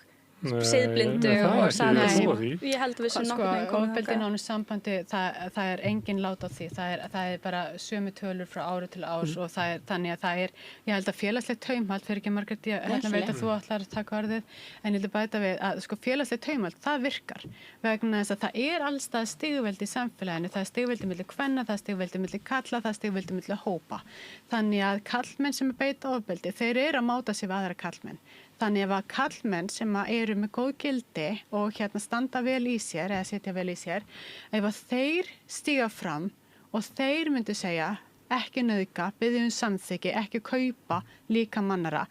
siðblindu og sadisma. Ég held að við séum nokkuð með komið. Ofbeldi í nánu sambandi, það er engin lát á því. Það er bara sömu tölur frá ári til árs og þannig að það er, ég held að félagslegt taumhald, fyrir ekki Margrét, ég veit að þú ætlar að taka orðið, en ég vil bæta við að félagslegt taumhald, það virkar vegna þess að það er allstað stigveldi í samfélaginu, það er stigveldi milli kvenna, það er stigveldi milli kalla, það er stigveldi milli hópa. Þannig að kallmenn sem beita ofbeldi, þeir eru að máta sig við aðra kallmenn. Þannig ef að kallmenn sem eru með góð gildi og standa vel í sér eða sitja vel í sér, ef að þeir stíga fram og þeir myndu segja ekki nauðga, biðja samþykki, ekki kaupa líka mannara,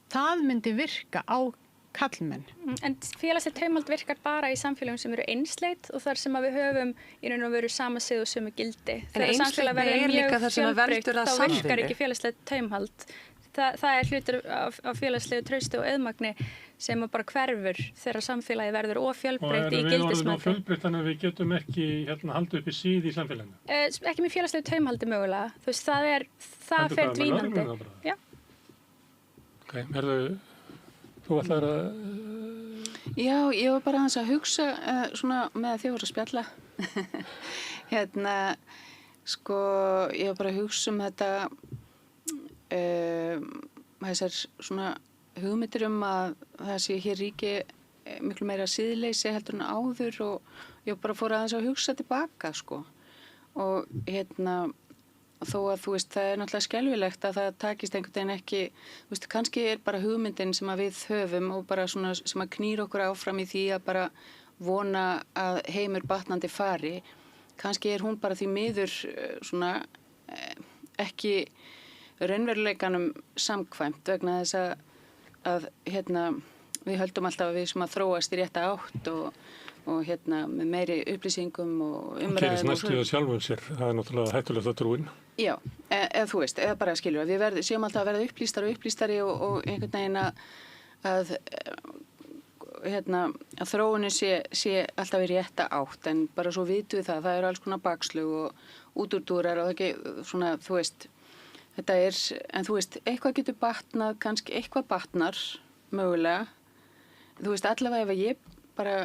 það myndi virka á kallmenn. En félagslegt taumhald virkar bara í samfélagum sem eru einsleit og þar sem að við höfum í raun og veru sama sið og sömu gildi. En einsleitni er líka þar sem að veldur að þá virkar ekki félagslegt taumhald. Það er hlutur af félagslegu trausti og auðmagni sem bara hverfur þegar samfélagi verður og fjölbreytt í gildismæti. Og erum við orðin fjölbreytt þannig að við getum ekki haldið upp í síð í samfélaginu? Ekki með félagslegu taumhaldi mögulega. Þú veist, það fer dvínandi. Já. Ok, þú ætlar að... Já, ég var bara aðeins að hugsa svona með því að voru að spjalla. Ég var bara að hugsa þetta þessar svona hugmyndir að það sé hér ríki miklu meira siðleysi heldur en áður og ég bara fór aðeins að hugsa tilbaka og þó að þú veist það er náttúrulega skelfilegt að það takist einhvern veginn ekki, þú veist kannski er bara hugmyndin sem að við höfum og bara svona sem að knýr okkur áfram í því að bara vona að heimur batnandi fari, kannski er hún bara því miður svona ekki raunveruleikanum samkvæmt vegna þess að við höldum alltaf að við sem að þróast í rétta átt og með meiri upplýsingum og umræðum. Það gerist næstu að sjálfum sér, það er náttúrulega hættulegt að trúin. Já, eða þú veist, eða bara skilur við séum alltaf að verða upplýstari og einhvern veginn að þróunin sé alltaf í rétta átt en bara svo vitum við það eru alls konar bakslug og útúrdúrar og ekki svona, þú veist, þetta er, en þú veist, eitthvað getur batnað, kannski eitthvað batnar, mögulega. Þú veist, allavega ef ég bara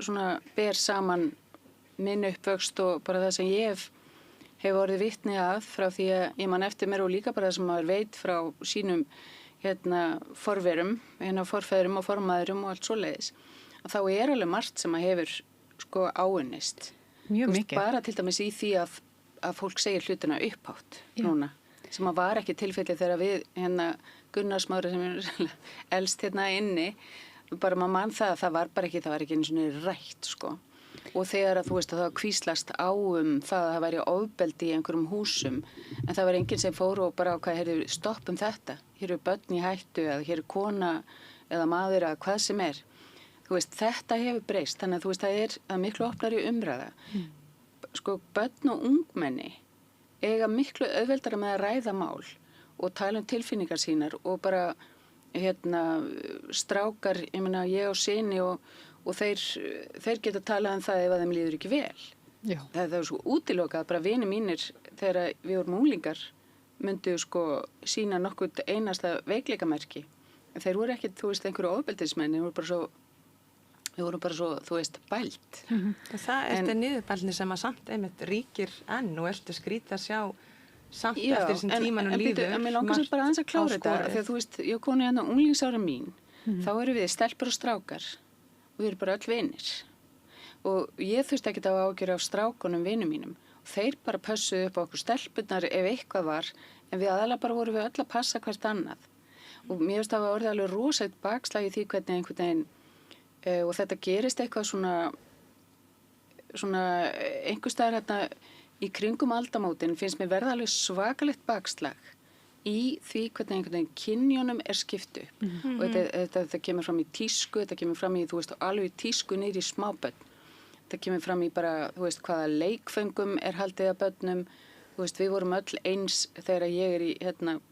svona ber saman minn uppvöxt og bara það sem ég hef hefur orðið vitni að frá því að ég man eftir mér og líka bara það sem maður veit frá sínum forverum, forfeðrum og formaðurum og allt svoleiðis, að þá alveg margt sem að hefur sko áunnist. Mjög mikið. Bara til dæmis í því að fólk segir hlutina upphátt núna, sem að var ekki tilfelli þegar við Gunnar Smári sem er elst inni, bara maður mann það var ekki eins og rætt sko. Og þegar að þú veist að það hvíslast á það að það væri ofbeldi í einhverjum húsum, en það var enginn sem fór og bara ákvað, stoppum þetta, hér eru börn í hættu eða hér er kona eða maður eða hvað sem er. Þú veist, þetta hefur breyst, þannig að þú veist, það miklu opnari umræða. Sko, börn og ungmenni eiga miklu auðveldara með að ræða mál og tala tilfinningar sínar og bara, strákar, ég og syni og þeir geta talað það ef að þeim líður ekki vel. Já. Það er svo útilokað, bara vinir mínir þegar við vorum unglingar myndu sko sína nokkuð einasta veikleikamerki. En þeir voru ekkert, þú veist, einhverju ofbeldismenn, þeir voru bara svo, þú veist, bælt. Það þetta niðurbælni sem að samt einmitt ríkir enn og eldur skrýta að sjá samt eftir þessum tíman og líður. En mér langar sem bara aðeins að klára þetta, þegar þú veist, ég koni unglingsára mín, þá eru við stelpur og strákar. Og við erum bara öll vinir. Og ég þurfti ekki að ágjöra af strákunum vinum mínum. Og þeir bara pössuðu upp á okkur stelpunnar ef eitthvað var, en við aðalega bara vorum við öll að passa hvert annað. Og mér finnst það að orðið alveg rosætt bakslag í því hvernig einhvern veginn, og þetta gerist eitthvað svona einhver staðar í kringum aldamótin finnst mér verða alveg svakalegt bakslag í því hvernig einhvern veginn kynjónum skipt upp. Og þetta kemur fram í tísku, þetta kemur fram í, þú veist, alveg í tísku niður í smábörn. Þetta kemur fram í bara, þú veist, hvaða leikföngum haldið að börnum. Þú veist, við vorum öll eins þegar ég í,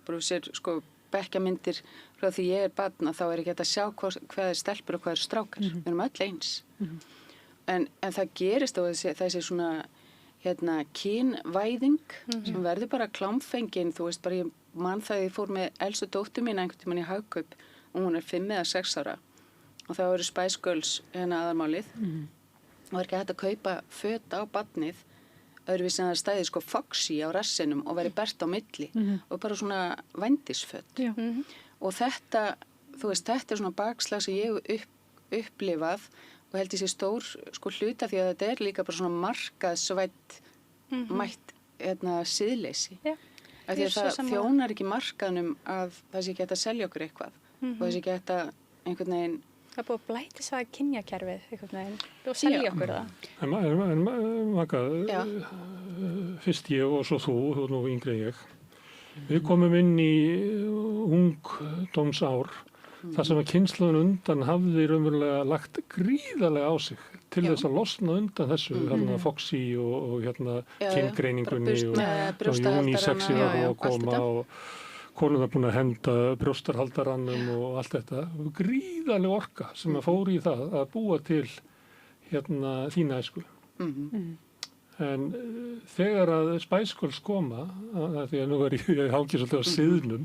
bara sér, sko, bekkjamyndir frá því ég barn, þá ekki hægt að sjá hvað stelpur og hvað strákar. Við erum öll eins. En það gerist og þessi svona, kynvæðing sem verður bara klámfengin, þú veist, bara ég mann það ég fór með elstu dóttur mín einhvern tímann í Hagkaup og hún 5 eða 6 ára og það voru Spice Girls aðalmálið og ekki hægt að kaupa föt á barnið öðruvísi en það stæði sko Foxy á rassinum og veri bert á milli og bara svona vændisföt og þetta, þú veist, þetta svona bakslag sem ég upplifað og held ég sé stór sko hluta því að þetta líka bara svona markaðsvætt mætt siðleysi. Af því að það þjónar ekki markaðnum að það sé ekki hægt að selja okkur eitthvað og það sé ekki hægt að einhvern veginn. Það er búið að blæti það kynjakerfið einhvern veginn og selja okkur það. En Magga, fyrst ég og svo þú nú yngri en ég, við komum inn í ungdómsár þar sem að kynslóðin undan hafði raunverulega lagt gríðarlega á sig til þess að losna undan þessu Foxy og kyngreiningunni og unisexi að koma og konum búin að henda brjóstarhaldarannum og allt þetta. Gríðarlega orka sem að fór í það að búa til þína æsku. En þegar að Spice Girls koma, því að nú ég hangi svolítið á siðnum,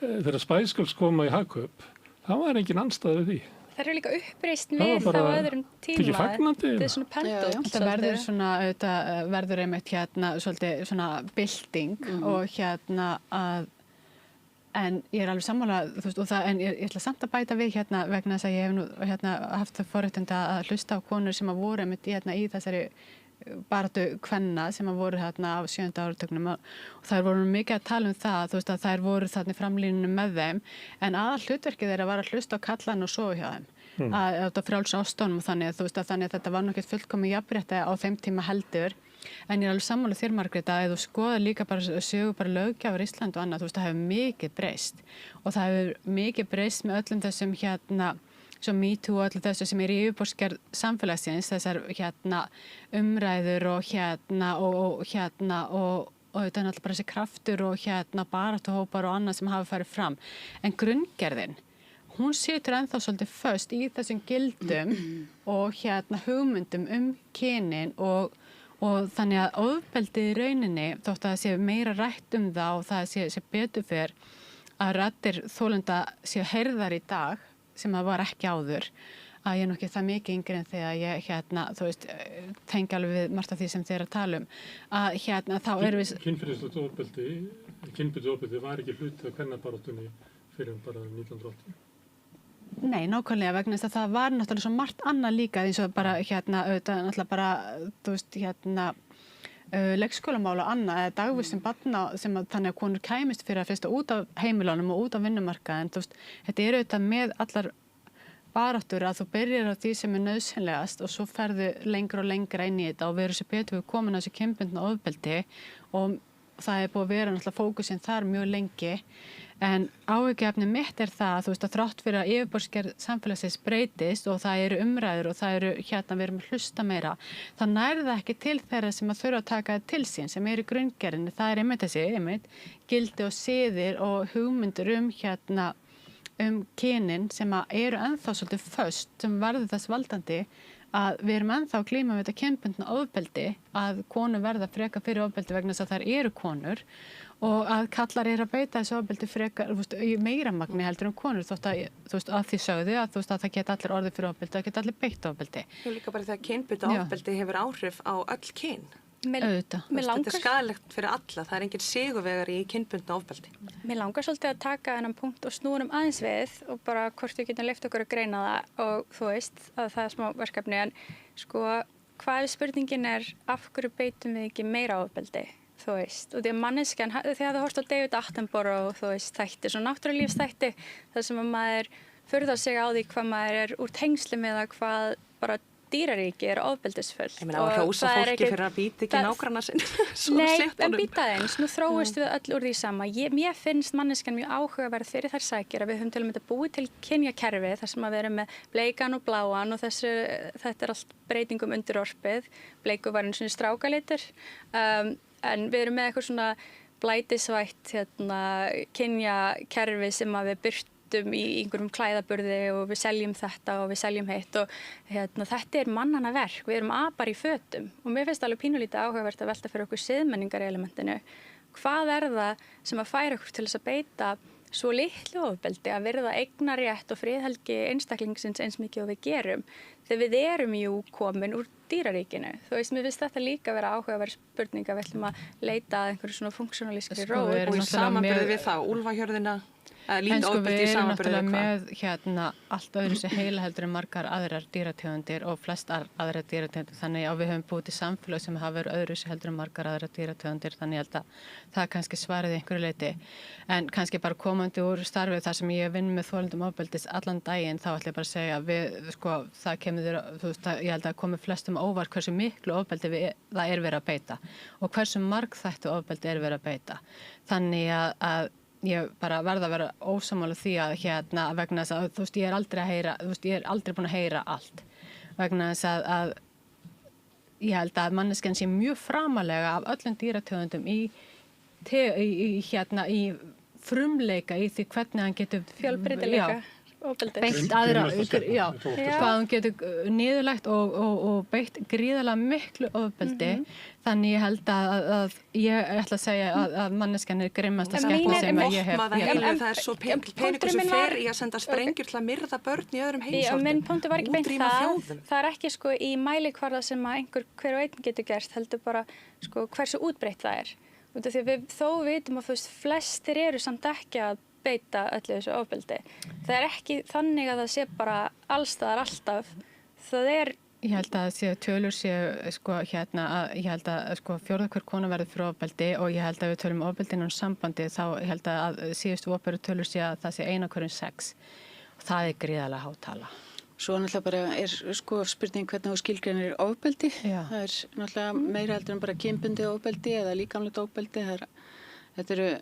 þegar Spice Girls koma í Hagkaup, það var engin andstæð við því. Það eru líka uppreist með þá öðrum tíma. Þetta er svona pendult. Það verður svona, verður einmitt svolítið svona bylting og en ég alveg sammála, þú veist, en ég ætla samt að bæta við vegna þess að ég hef nú haft það forréttindi að hlusta á konur sem að voru einmitt í þessari baráttu kvenna sem að voru á 7. áratugnum og þær voru mikið að tala það, þú veist, að þær voru þarna í framlínunum með þeim en aðal hlutverkið þeirra var að hlusta á kallan og sofa hjá þeim að þetta frjáls ástónum og þannig, þú veist, að þannig að þetta var nokkið fullkomið jafnrétti á þeim tíma heldur en ég er alveg sammála þér Margrét að ef þú skoðar líka bara sögu bara löggjafar Ísland og annað, þú veist, það hefur mikið breyst og það hefur mikið breyst með öllum þessum svo MeToo og öllu þessu sem í yfirborðsgerð samfélagsins, þessar umræður og og þetta er náttúrulega bara þessi kraftur og baráttuhópar og annað sem hafa farið fram. En grunngerðin, hún situr ennþá svolítið föst í þessum gildum og hugmyndum kynin og þannig að ofbeldið í rauninni, þótt að það sé meira rætt það og það sé betur fyrr að raddir þolenda séu heyrðar í dag sem það var ekki áður, að ég er nú ekki það mikið yngri en þegar ég þú veist, tengi alveg við margt af því sem þið eru að tala að þá erum við... Kynferðislegt ofbeldi, kynbundið ofbeldi var ekki hluti af kvennabaráttunni fyrir bara 1980. Nei, nákvæmlega vegna þess að það var náttúrulega svo margt annað líka eins og bara auðvitað náttúrulega bara, þú veist, leikskólamál og annað eða dagvistum barna sem þannig að konur kæmist fyrir að fyrsta út af heimilunum og út af vinnumarkaðin, þú veist, þetta er auðvitað með allar baráttur að þú byrjar á því sem er nauðsynlegast og svo ferðu lengra og lengra inn í þetta og verður sér betur við komin á þessu kynbundna ofbeldi og það er búið að vera náttúrulega fókusinn þar mjög lengi en áhyggjuefni mitt er það þú veist að þrátt fyrir að yfirborðsgerð samfélagsins breytist og það eru umræður og það eru við erum að hlusta meira það nær það ekki til þeirra sem að þurfa að taka til sín sem eru í grunngerðinni það er einmitt þessi gildi og siðir og hugmyndir kynin sem að eru ennþá svolítið föst sem verður þess valdandi að við erum ennþá að glíma við þetta kynbundna ofbeldi að konur verða frekar fyrir ofbeldi vegna þess að þær eru konur og að kallar eru að beita þessu ofbeldi frekar í meira magni heldur konur þótt að, þú veist, að því sögðu að, þú veist, að það geta allir orðið fyrir ofbeldi, það geta allir beitt ofbeldi. Það er líka bara þegar kynbundið ofbeldi hefur áhrif á öll kyn. Þetta er skaðlegt fyrir alla, það er engin sigurvegar í kynbundna ofbeldi. Mér langar svolítið að taka þennan punkt og snúrum aðeins við og bara hvort við getum leyft okkur að greina það og þú veist að það er smá verkefni en sko hvað spurningin er af hverju beitum við ekki meira ofbeldi þú veist og því að manneskjan þegar þú horft á David Attenborough þú veist þætti, svo náttúrulífsþætti þar sem að maður furðar sig á því hvað maður er úr tengsli með að hvað bara dýraríki er ofbeldisfullt. Ég meina að hrósa fólki fyrir að býta ekki nágranna sinn. Nei, en býta eins. Nú þróist við öll úr því sama. Mér finnst manneskjan mjög áhugaverð fyrir þær sækir að við höfum til að mynda búið til kynjakerfi þar sem að við erum með bleikan og bláan og þetta er allt breytingum undir orpið. Bleiku var eins og strákalitur. En við erum með eitthvað svona blætisvætt kynjakerfi sem að við byrtum í einhverjum klæðaburði og við seljum þetta og við seljum hitt og þetta er mannanna verk, við erum apar í fötum og mér finnst alveg pínulítið áhugavert að velta fyrir okkur siðmenningar elementinu. Hvað er það sem að færa okkur til þess að beita svo litlu ofbeldi að virða eignarétt og friðhelgi einstaklingsins eins mikið og við gerum þegar við erum jú komin úr dýraríkinu. Þú veist, mér finnst þetta líka vera áhugaverð spurning að við ætlum að leita að einhverju svona funksionalískri rót og í samanburði við þá, úlfahjörðina En sko við erum náttúrulega með allt öðru sem heila heldur en margar aðrar dýrategundir og flest aðrar dýrategundir þannig að við höfum búið til samfélag sem hafa verið öðru sem heldur en margar aðrar dýrategundir þannig að það er kannski svarið í einhverju leiti en kannski bara komandi úr starfið þar sem ég vinn með þolendum ofbeldis allan daginn þá ætla ég bara að segja við sko það kemur þér þú veist ég held að komi flestum óvart hversu miklu ofbeldi það er verið að beita og hversu margþættu ofbeldi er verið að beita þannig að ég bara verða að vera ósammála því að vegna þess að þú veist ég er aldrei að heyra þú veist ég er aldrei búin að heyra allt vegna þess að ég held að manneskjan sé mjög framalega af öllum dýrategundum í frumleika í því hvernig hann getur fjölbreytileika beitt aðra hvað hann getur niðurlagt og beitt gríðarlega miklu ofbeldi þannig ég held að ég ætla að segja að manneskjan er grimmasta skepna sem ég hef það er svo peningur sem fer í að senda sprengjur til að myrða börn í öðrum heimsálfum minn punktur var ekki beint það er ekki sko í mælikvarða sem að hver og einn getur gert heldur bara sko hversu útbreitt það er út af því að við þó vitum að þú veist flestir eru samt ekki að beita öllu þessu ofbeldi. Það er ekki þannig að það sé bara allstaðar alltaf. Það er Ég held að tölur séu sko ég held að sko fjórða hver kona verður fyrir ofbeldi og ég held að við tölum ofbeldi innan sambandi þá ég held að síðustu opinberu tölur sé að það sé 1 af hverjum 6 og það er gríðarlega há tala. Svo náttúrulega bara er sko spurning hvernig þú skilgreinir ofbeldi. Já. Það er náttúrulega meira heldur en bara kynbundið ofbeldi eða líkamlegt ofbeldi. Þetta eru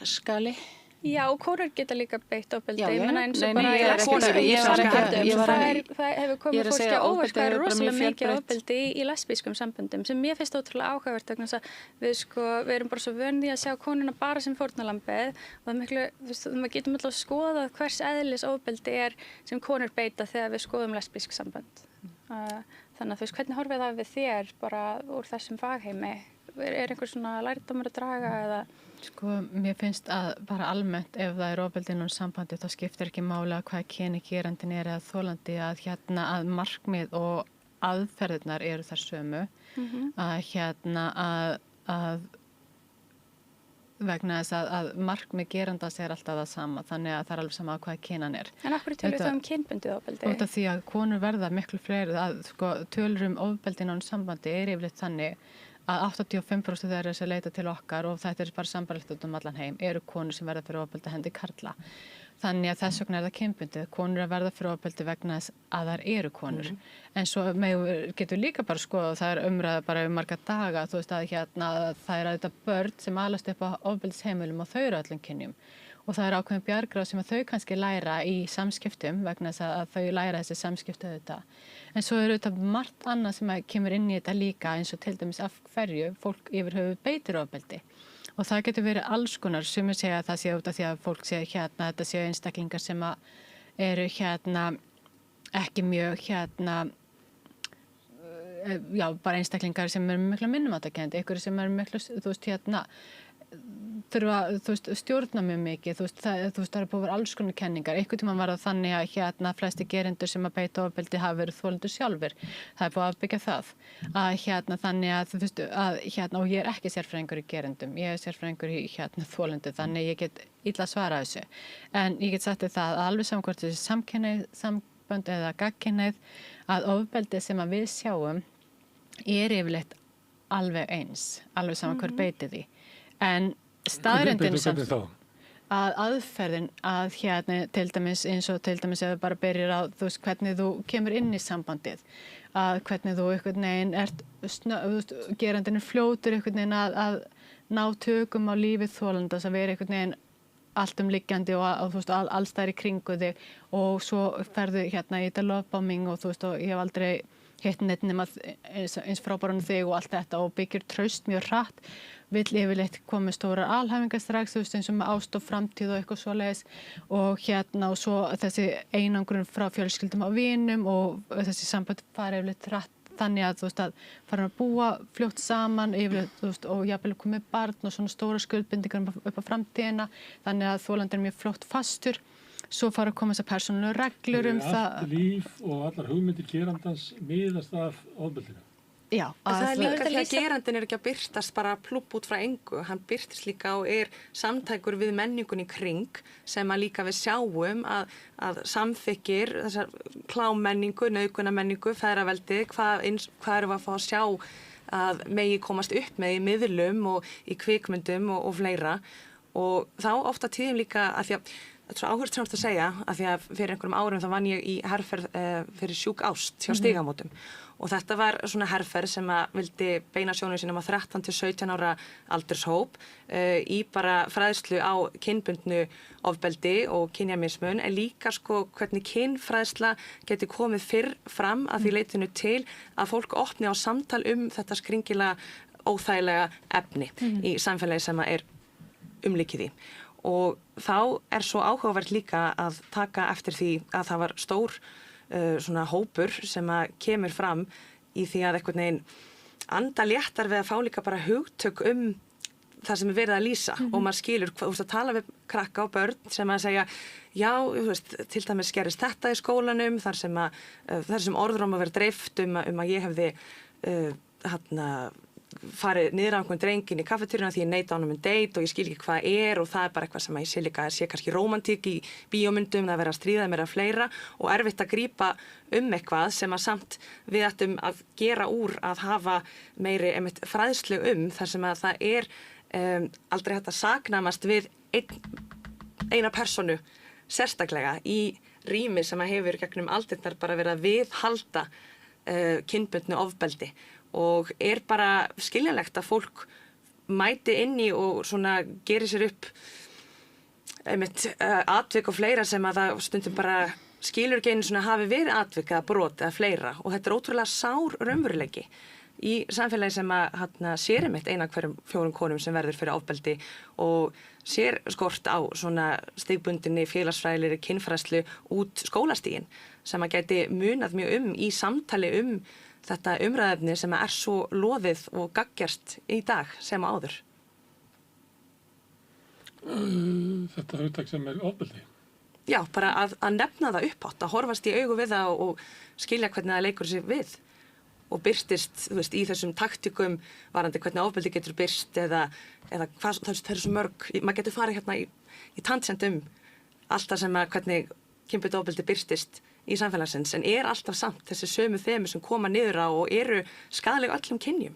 skali. Já, og konur geta líka beitt ofbeldi. Já, eins og nei, bara það hefur komið fólki á óvart hvað er rosalega mikið ofbeldi í lesbískum samböndum sem mér finnst ótrúlega áhugavert vegna þess að við erum bara svo vön því að sjá konuna bara sem fórnarlambið og það er miklu, við getum alltaf að skoða hvers eðlis ofbeldi er sem konur beita þegar við skoðum lesbísk sambönd. Þannig að hvernig horfið það við þér bara úr þessum fagheimi einhver svona lærdómur að draga eða? Sko, mér finnst að bara almennt ef það er ofbeldi innan sambandi þá skiptir ekki máli að hvað kyni gerandin eða þolandi að að markmið og aðferðirnar eru þar sömu að vegna þess að markmið gerandans er alltaf það sama þannig að það er alveg sama að hvað kynan er. En af hverju tölur það kynbundið ofbeldi? Út af því að konur verða miklu fleiri að sko, tölur ofbeldi innan sambandi er yfirleitt þannig að 85% þeirra sem leita til okkar og þetta er bara sambarlegt út allan heim eru konur sem verða fyrir ofbeldi hendi karla. Þannig að þess vegna er það kynbundið. Konur að verða fyrir ofbeldi vegna þess að þær eru konur. En svo getur líka bara skoða það er umræða bara marga daga þú veist að það er þetta börn sem alast upp á ofbeldisheimilum og þau eru öllum kynjum. Og það er ákveðin bjargráð sem að þau kannski læra í samskiptum vegna þess að þau læra þessi samskiptu auðvitað. En svo er auðvitað margt annað sem kemur inn í þetta líka eins og til dæmis af hverju fólk yfir höfuð beitir ofbeldi. Og það getur verið alls konar, sumir segja að það sé út af því að fólk sé þetta séu einstaklingar sem eru ekki mjög bara einstaklingar sem eru mikla minnumáttarkennd, einhverju sem eru mikla, þú veist, þurfa stjórna mjög mikið, það er búið að vera alls konar kenningar. Einhvern tímann var það þannig að flesti gerendur sem að beita ofbeldi hafa verið þolendur sjálfur. Það er búið að byggja það. Þannig að og ég er ekki sérfræðingur í gerendum, ég er sérfræðingur í þolendur, þannig ég get illa svara þessu. En ég get sagt það að alveg saman hvort þessi samkynhneigð, sambönd eða gagnkynhneigð, að ofbeldi sem að við sjáum er yfirleitt alveg eins, alveg saman hver beiti því. En staðreyndin samt að aðferðin að til dæmis eins og til dæmis ef við bara byrjar á þú veist hvernig þú kemur inn í sambandið að hvernig þú einhvern veginn gerandinn er fljótur einhvern veginn að ná tökum á lífið þolandas að vera einhvern veginn alltumliggjandi og þú veist alls þær í kringu þig og svo ferðu í þetta lovebombing og þú veist og ég hef aldrei hitt neitt nema eins frábæran þig og allt þetta og byggir traust mjög hratt vill yfirleitt komið stórar alhæfingar strax, þú veist eins og með ást og framtíð og eitthvað svoleiðis og og svo þessi einangrun frá fjölskyldum á vinum og þessi samband fara yfirleitt hratt þannig að þú veist að fara að búa fljótt saman yfirleitt þú veist og jafnvel komið barn og svona stóra skuldbindingar upp á framtíðina þannig að þolandi er mjög fljótt fastur svo fara að koma þessar persónulegu reglur það. Allt líf og allar hugmyndir gerandans miðast af ofbeldinu. Já, það er líka því að gerandin er ekki að birtast bara plupp út frá engu, hann birtist líka og er samtækur við menningun í kring sem að líka við sjáum að samþykkir þessar klámmenningu, nauðgunarmenningu, feðraveldi, hvað erum við að fá að sjá að megi komast upp með í miðlum og í kvikmyndum og fleira og þá ofta tíðum líka að því að þetta er svo áherslusamt að segja að því að fyrir einhverjum árum þá vann ég í herferð fyrir sjúk ást hjá Stígamótum og þetta var svona herferð sem að vildi beina sjónum sínum á 13 til 17 ára aldurshóp í bara fræðslu á kynbundnu ofbeldi og kynjamismun en líka sko hvernig kynfræðsla geti komið fyrr fram að því leitinu til að fólk opni á samtal þetta skringilega óþægilega efni í samfélagi sem að er umlikið í. Og þá er svo áhugavert líka að taka eftir því að það var stór svona hópur sem að kemur fram í því að einhvern veginn anda léttar við að fá líka bara hugtök það sem er verið að lýsa og maður skilur, þú veist að tala við krakka og börn sem að segja já, þú veist, til dæmis gerist þetta í skólanum þar sem orðrum að vera dreift að ég hefði farið niður á einhvern drengin í kaffetúruna því ég neita honum date og ég skil ekki hvað og það er bara eitthvað sem ég sé líka sé kannski rómantík í bíómyndum, það vera að stríða mér að fleira og erfitt að grípa eitthvað sem að samt við ættum að gera úr að hafa meiri fræðslu þar sem að það er aldrei hægt að saknamast við eina personu sérstaklega í rými sem að hefur gegnum aldirnar bara verið að viðhalda kynbundnu ofbeldi og er bara skiljanlegt að fólk mæti inn í og svona gerir sér upp atvik og fleira sem að það stundum bara skilur ekki einu svona hafi verið atvik eða brot eða fleira og þetta er ótrúlega sár raunveruleiki í samfélagi sem að sér eina hverjum 4 konum sem verður fyrir ofbeldi og sér skort á svona stigbundinni félagsfræðilegri kynfræðslu út skólastigin sem að gæti munað mjög í samtali þetta umræðefni sem svo loðið og gaggjart í dag sem áður? Þetta hugtak sem ofbeldi. Já, bara að nefna það upphátt, að horfast í augu við það og skilja hvernig það leikur sér við og birtist, þú veist, í þessum taktikum varandi hvernig ofbeldi getur birst eða hvað, það svo mörg, maður getur farið hérna í tandsend allt það sem hvernig kynbundið ofbeldi birtist í samfélagsins, en alltaf samt þessi sömu þemu sem koma niður á og eru skaðleg öllum kynjum.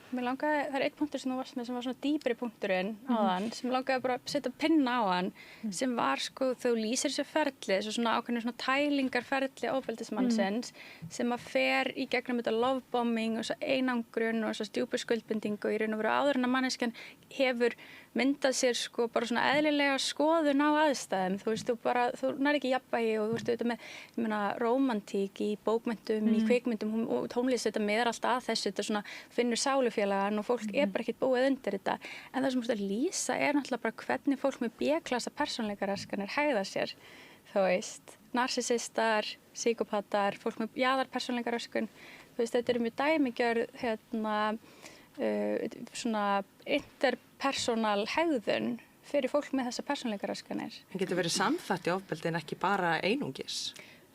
Mér langaði, það einn punktur sem þú varst með sem var svona dýpri punkturinn áðan, sem langaði bara að setja pinna á hann, sem var sko, þú lýsir þessu ferli, svona ákveðinu svona tælingarferli ofbeldismannsins, sem að fer í gegnum þetta lovebombing og svo einangrun og svo stjúpu skuldbindingu og í raun og veru áður en að manneskjan hefur myndað sér sko bara svona eðlilega skoðun á aðstæðum, þú veist, þú nær ekki jafnvægi og þú veist auðvitað með, ég meina, rómantík í bókmyndum, í kvikmyndum og tónlist, þetta miðar alltaf að þessu, þetta svona finnur sálufélagan og fólk bara ekkert búið undir þetta, en það sem þú veist að lýsa náttúrulega bara hvernig fólk með B-klassa persónuleikaraskanir hegða sér, þú veist, narsisistar, psykopatar, fólk með jaðar persónuleikaröskun, þú veist, þetta mjög dæmigjörð, svona interpersonal hegðun fyrir fólk með þessa persónuleikaraskanir. Það getur verið samþætt í ofbeldi en ekki bara einungis.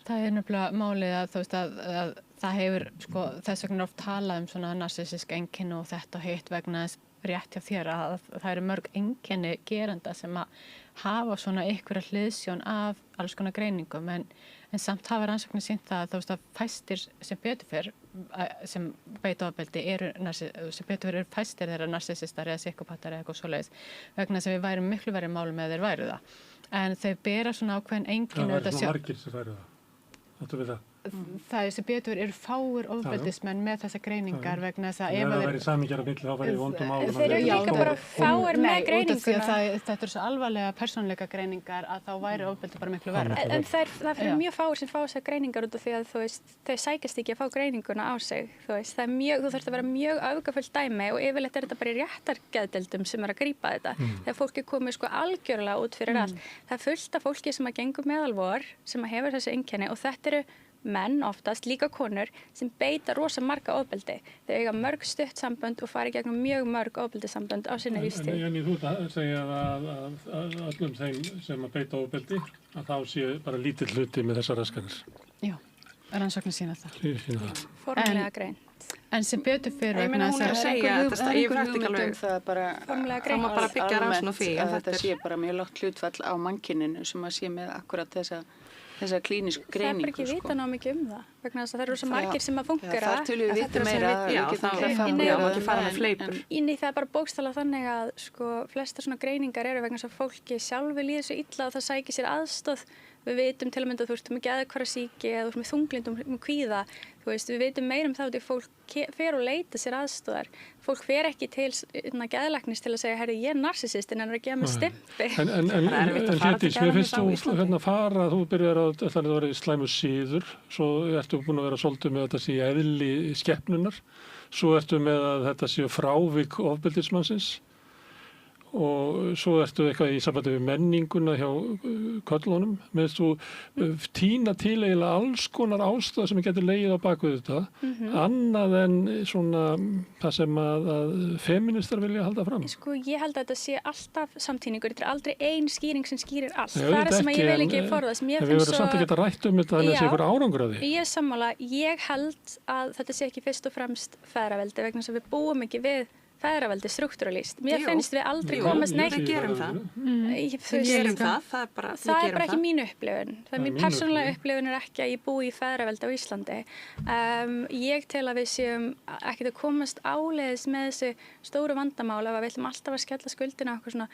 Það nefnilega málið að þú veist að það hefur sko þess vegna oft talað svona narsisísk einkenni og þetta og hitt vegna þess rétt hjá þér að það eru mörg einkenni gerenda sem að hafa svona einhverja hliðsjón af alls konar greiningum en samt hafa rannsóknir sýnt það að þú veist að fæstir sem betur fyrr sem beita ofbeldi sem betur fyrr eru fæstir þeirra narsisistar eða psykopatar eða eitthvað svoleiðis vegna þess að við værum miklu verri málum eða þeir væru það. En þau bera svona ákveðin einkenni. Það væri svona margir sem væru það. Áttu við það? Það sem betur eru fáir ofbeldismenn með þessar greiningar vegna þess að ef það væri samíkjar að milli þá væri vondum málum. Þeir eru líka bara fáir með greininguna. Þetta eru svo alvarlega persónuleika greiningar að þá væri ofbeldi bara miklu verra. En það fyrir mjög fáir sem fá þessar greiningar út af því að þú veist, þau sækjast ekki að fá greininguna á sig. Þú veist, þú þarfst að vera mjög öfgafullt dæmi og yfirleitt þetta bara í réttargeðdeildum sem að grípa þetta. Þegar fólk komið sko algjörlega út fyrir allt. Það fullt af fólki sem að gengur meðalvor, sem að hefur þessi einkenni og þetta eru menn oftast, líka konur, sem beita rosa marga ofbeldi. Þau eiga mörg stutt sambönd og fara í gegnum mjög mörg ofbeldissambönd á sinni lífstíð. En þú segja að öllum þeim sem að beita ofbeldi, að þá sé bara lítill hluti með þessar raskanir. Já, rannsóknir sýna það. Formlega greint. En sem betur fyrir vegna þess að segja þetta ég veit ekki alveg það bara bara byggja rannsókn á því að þetta sé bara mjög lágt hlutfall á mannkyninu sem að sé með akkurat þessa klínísku greiningu. Það er bara ekki vita ná mikið það, vegna þess að það eru svo margir sem að fungera. Það til við vitum meira, við getum ekki fara með fleipur. Það er bara bókstaflega þannig að sko, flestar svona greiningar eru vegna þess að fólki sjálfi líður svo illa og það sækir sér aðstoð. Við vitum til að mynda að þú ert með geðhvarfasýki eða þú ert með þunglindum kvíða. Þú veist, við vitum meira þá að fólk fer og leita sér aðstoðar. Fólk fer ekki til geðlæknis til að segja, herri, ég er narsisist en hann er að gefa mig stimpi. En Hlédís, mér finnst þú fara, þú byrjar að það verið slæmu síður, svo ertu búin að vera svolítið með þetta sé eðli skepnunar, svo ertu með að þetta sé frávik ofbeldismannsins. Og svo ertu eitthvað í sambandi við menninguna hjá köllunum. Mér finnst þú tína til eiginlega alls konar ástæða sem getur legið á bakvið þetta, annað en svona það sem að feministar vilja halda fram. Sko, ég held að þetta sé alltaf samtíningur. Þetta er aldrei ein skýring sem skýrir allt. Það er sem að ég vil ekki forðast. En við verðum samt að geta rætt þetta þannig að sé ykkur árangur að því. Ég er sammála. Ég held að þetta sé ekki fyrst og fremst feðraveldi vegna þess að við búum ekki við feðraveldi struktúralíst. Mér finnst við aldrei komast neitt. Við gerum það. Það er bara ekki mín upplifun. Það er mín persónulega upplifun er ekki að ég búi í feðraveldi á Íslandi. Ég tel að við séum ekkert að komast áleiðis með þessi stóru vandamál ef við ætlum alltaf að skella skuldina okkur svona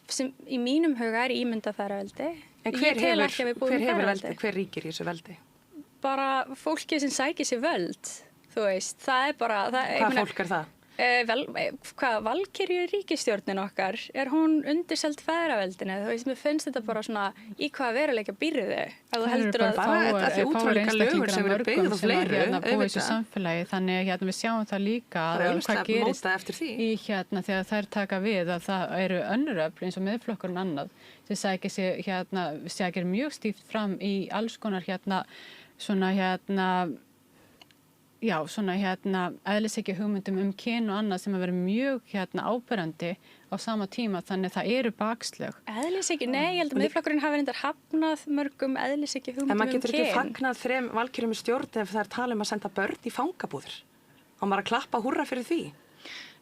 sem í mínum huga er ímyndað feðraveldi. En hver ríkir í þessu veldi? Bara fólki sem sækir sér völd. Þú veist, það er bara... Hvað fólk er það? Valkyrju ríkisstjórnin okkar er hún undirselt feðraveldinu, þú veist, mér finnst þetta bara svona í hvaða veruleika býrðu að þú heldur að það er útrúleika lögur sem eru byggð og fleiru búið í þessu samfélagi, þannig að við sjáum það líka hvað gerist í þegar þær taka við að það eru önnur öfl eins og Miðflokkurinn annað sem sækir mjög stíft fram í alls konar svona já, svona eðlishyggju hugmyndum kyn og annað sem að vera mjög áberandi á sama tíma, þannig það eru bakslög. Eðlishyggju, nei, ég held að Miðflokkurinn hafi reyndar hafnað mörgum eðlishyggju hugmyndum En maður getur ekki kyn. fagnað 3 valkyrjum í stjórn ef það tala að senda börn í fangabúður. Og maður að klappa húrra fyrir því.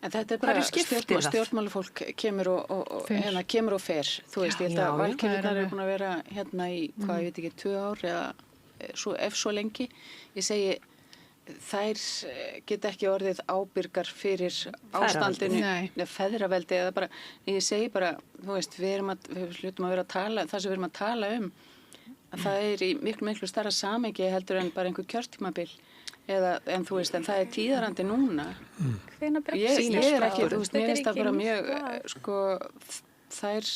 En þetta bara stjórnmálafólk kemur og fer. Þú veist, ég held að valkyrjurnar eru búin að vera í, hvað, ég veit ekki, 2 ár eða ef svo lengi. Ég segi, þær geta ekki orðið ábyrgar fyrir ástandinu, feðraveldi eða bara, ég segi bara, þú veist, við hlutum að vera að tala, það sem við erum að tala að það í miklu stærra samhengi heldur en bara einhver kjörtímabil. En þú veist, en það tíðarandi núna. Ég ekki, þú veist, mér finnst það bara mjög, þær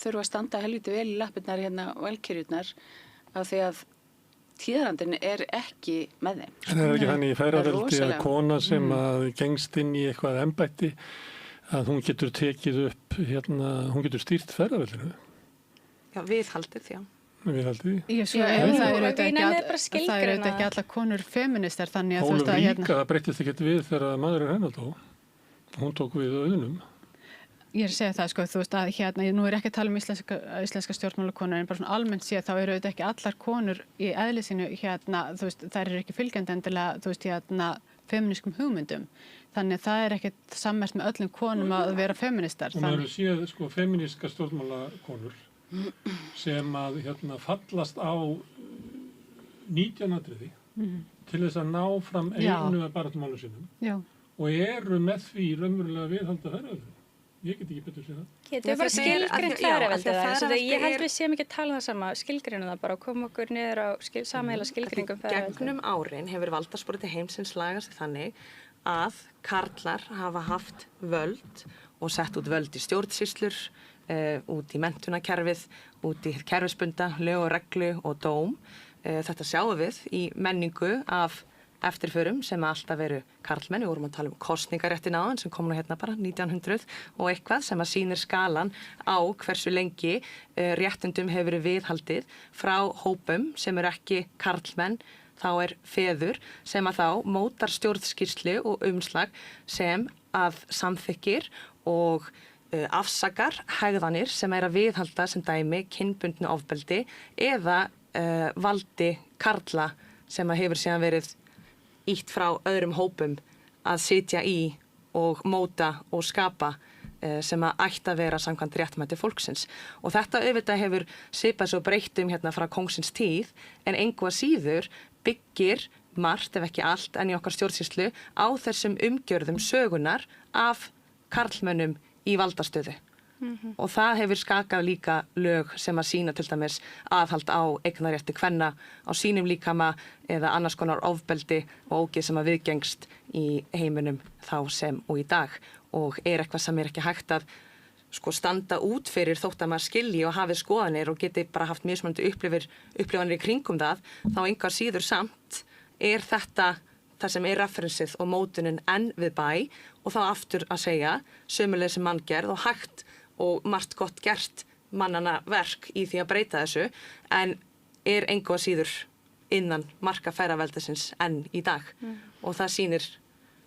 þurfa að standa helviti vel í lappirnar valkyrjurnar af því að tíðarandin ekki með þeim. En ekki þannig í feðraveldi að kona sem að gengst inn í eitthvað embætti að hún getur tekið upp, hún getur stýrt feðraveldinu? Já, viðhaldið, já. Viðhaldið? Það eru ekki allar konur feministar, þannig að þú veist að það breytist ekki við þegar maðurinn hennar dó. Hún tók við auðnum. Ég segja það, þú veist að nú ekki að tala íslenska stjórnmálakonur, en bara svona almennt séð þá eru ekki allar konur í eðlisínu þú veist, þær eru ekki fylgjandi endilega, þú veist, feminískum hugmyndum. Þannig það ekkert sammerkt með öllum konum að vera feministar. Og maður séð feminíska stjórnmálakonur sem að fallast á 19 atriði til þess að ná fram einu af baráttumálum sínum og eru með því raunverulega viðhalda feðraveldinu. Ég get ekki betur sér það. Getur við bara skilgreint feðraveldið það? Ég held við séum ekki að tala það sama, skilgreinu það bara og koma okkur niður á sameiginlega skilgreiningum feðraveldið. Gegnum árin hefur valdasporti heimsins lagast þannig að karlar hafa haft völd og sett út völd í stjórnsýslur, út í menntunarkerfið, út í kerfisbunda, lög og reglu og dóm. Þetta sjáum við í menningu af eftirförum sem alltaf veru karlmenn. Við vorum að tala kosningaréttin áðan sem kom nú bara 1900 og eitthvað sem að sýnir skalan á hversu lengi réttindum hefur verið viðhaldið frá hópum sem ekki karlmenn, þá feður sem að þá mótar stjórnskýrslu og umslag sem að samþykkir og afsakar hegðanir sem að viðhalda sem dæmi kynbundnu ofbeldi eða valdi karla sem að hefur síðan verið ítt frá öðrum hópum að sitja í og móta og skapa sem að ætti að vera samkvæmt réttmæti fólksins. Og þetta auðvitað hefur svipað svo breyttum frá kóngsins tíð en engu að síður byggir margt ef ekki allt en í okkar stjórnsýslu á þessum umgjörðum sögunar af karlmönnum í valdastöðu. Og það hefur skakað líka lög sem að sýna til dæmis aðhald á eignarrétti kvenna á sínum líkama eða annars konar ofbeldi og ógeð sem að viðgengst í heiminum þá sem og í dag og eitthvað sem ekki hægt að standa út fyrir þótt að maður skilji og hafi skoðanir og geti bara haft mismunandi upplifanir í kringum það, þá engar síður samt þetta það sem referensið og mótunin enn við bæ og þá aftur að segja sömulegis sem manngerð og hægt og margt gott gert mannana verk í því að breyta þessu en engu að síður innan marka feðraveldisins enn í dag og það sýnir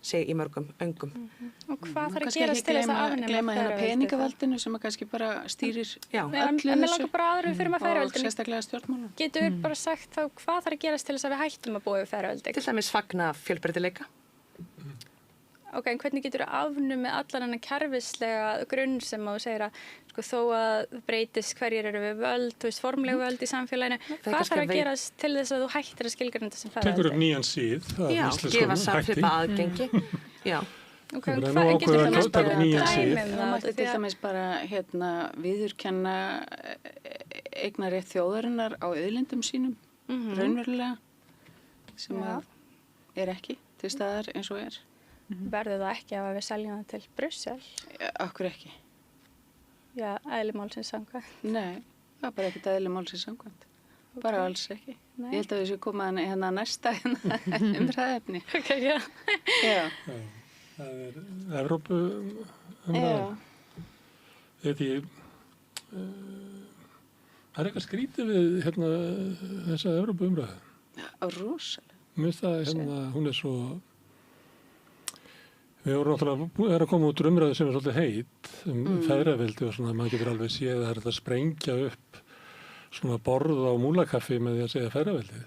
sig í mörgum öngum. Og hvað þarf að gerast til þess að afnema gleyma peningavaldinu sem að kannski bara stýrir öllu þessu? En mér langar bara aðra við fyrir maður feðraveldinu. Og sérstaklega stjórnmálum. Getur við bara sagt þá hvað þarf að gerast til þess að við hættum að búa við feðraveldi? Til dæmis fagna fjölbreytileika. Ok, en hvernig getur þú afnumið allan hennar kerfislega grunn sem þú segir að þó að breytist hverjir eru við völd, þú veist, formleg völd í samfélaginu. Hvað þarf að gerast til þess að þú hættir að skilgreina sem feðraveldi? Tekur upp nýjan síð. Já, gefa samfélpa aðgengi. Já. Ok, hvað getur það mest bara dæmi um það mátti til dæmis bara viðurkenna eignarrétt þjóðarinnar á auðlindum sínum, raunverulega, sem ekki til staðar eins og Verður það ekki ef við seljum það til Brussel? Akkur ekki. Já, eðli málsins samkvæmt. Nei, það bara ekkert eðli málsins samkvæmt. Okay. Bara alls ekki. Nei. Ég held að við séum komað næsta umræðefni. Ok, já. Já. Það Evrópu umræða. Það eitthvað skrítið við þessa Evrópu umræða. Já, rosalega. Mér finnst það, hún svo, við vorum náttúrulega að koma út umræðu sem svolítið heit feðraveldi og svona, maður getur alveg séð að það sprengja upp svona borð á múlakaffi með því að segja feðraveldið.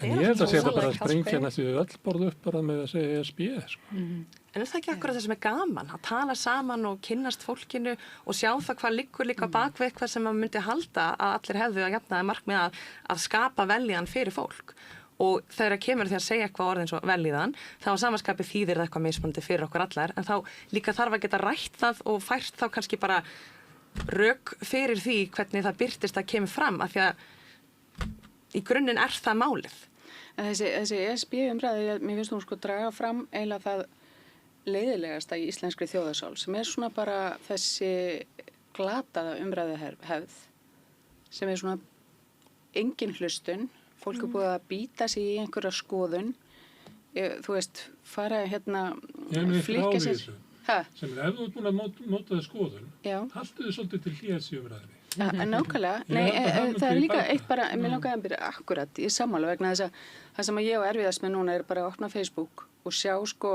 En ég held að segja þetta bara að sprengja næstu öll borð upp bara með að segja ESB, sko. En það ekki akkurat það sem gaman, að tala saman og kynnast fólkinu og sjá það hvað liggur líka bakvið eitthvað sem maður myndi halda að allir hefðu að jafnaði markmið að skapa velíðan fyrir fólk. Og þegar kemur því að segja eitthvað orðin svo velíðan, þá á samanskapi þýðir það eitthvað mismunandi fyrir okkur allar, en þá líka þarf að geta rætt það og fært þá kannski bara rök fyrir því hvernig það birtist að kemur fram, af því að í grunninn það málið. En þessi ESB-umræði, mér finnst hún sko draga fram eiginlega það leiðilegasta í íslenskri þjóðarsál, sem svona bara þessi glataða umræðu hefð, sem svona engin hlustun, fólk búið að býta sig í einhverja skoðun, þú veist, fara flikka sér. Sem ef þú ert búin að móta það skoðun, haltu þið svolítið til hljés í umræðinni. Nákvæmlega, það líka eitt bara, mér langaði að byrja akkurat í sammála vegna þess að það sem ég á erfiðast með núna bara að opna Facebook og sjá sko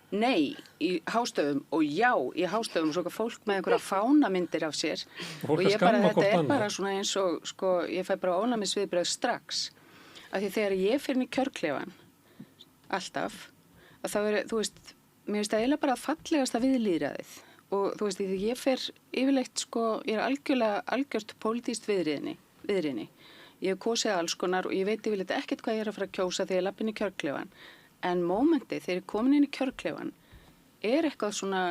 nei í hástöfum og já í hástöfum, svo fólk með einhverja fánamyndir af sér og ég bara, þetta bara svona eins og sko, ég fæ bara ónæmisviðbrögð strax, af því þegar ég fer inn í kjörklefan alltaf, að það veri, þú veist, mér finnst það eiginlega bara fallegasta við lýðræðið. Og þú veist, því ég fer yfirleitt sko, ég algjört pólitískt viðriðni. Ég hef kosið alls konar og ég veit yfirleitt ekkert hvað ég að fara að kjósa þegar ég lapp inn í kjörklefan. En mómentið þegar ég komin inn í kjörklefan eitthvað svona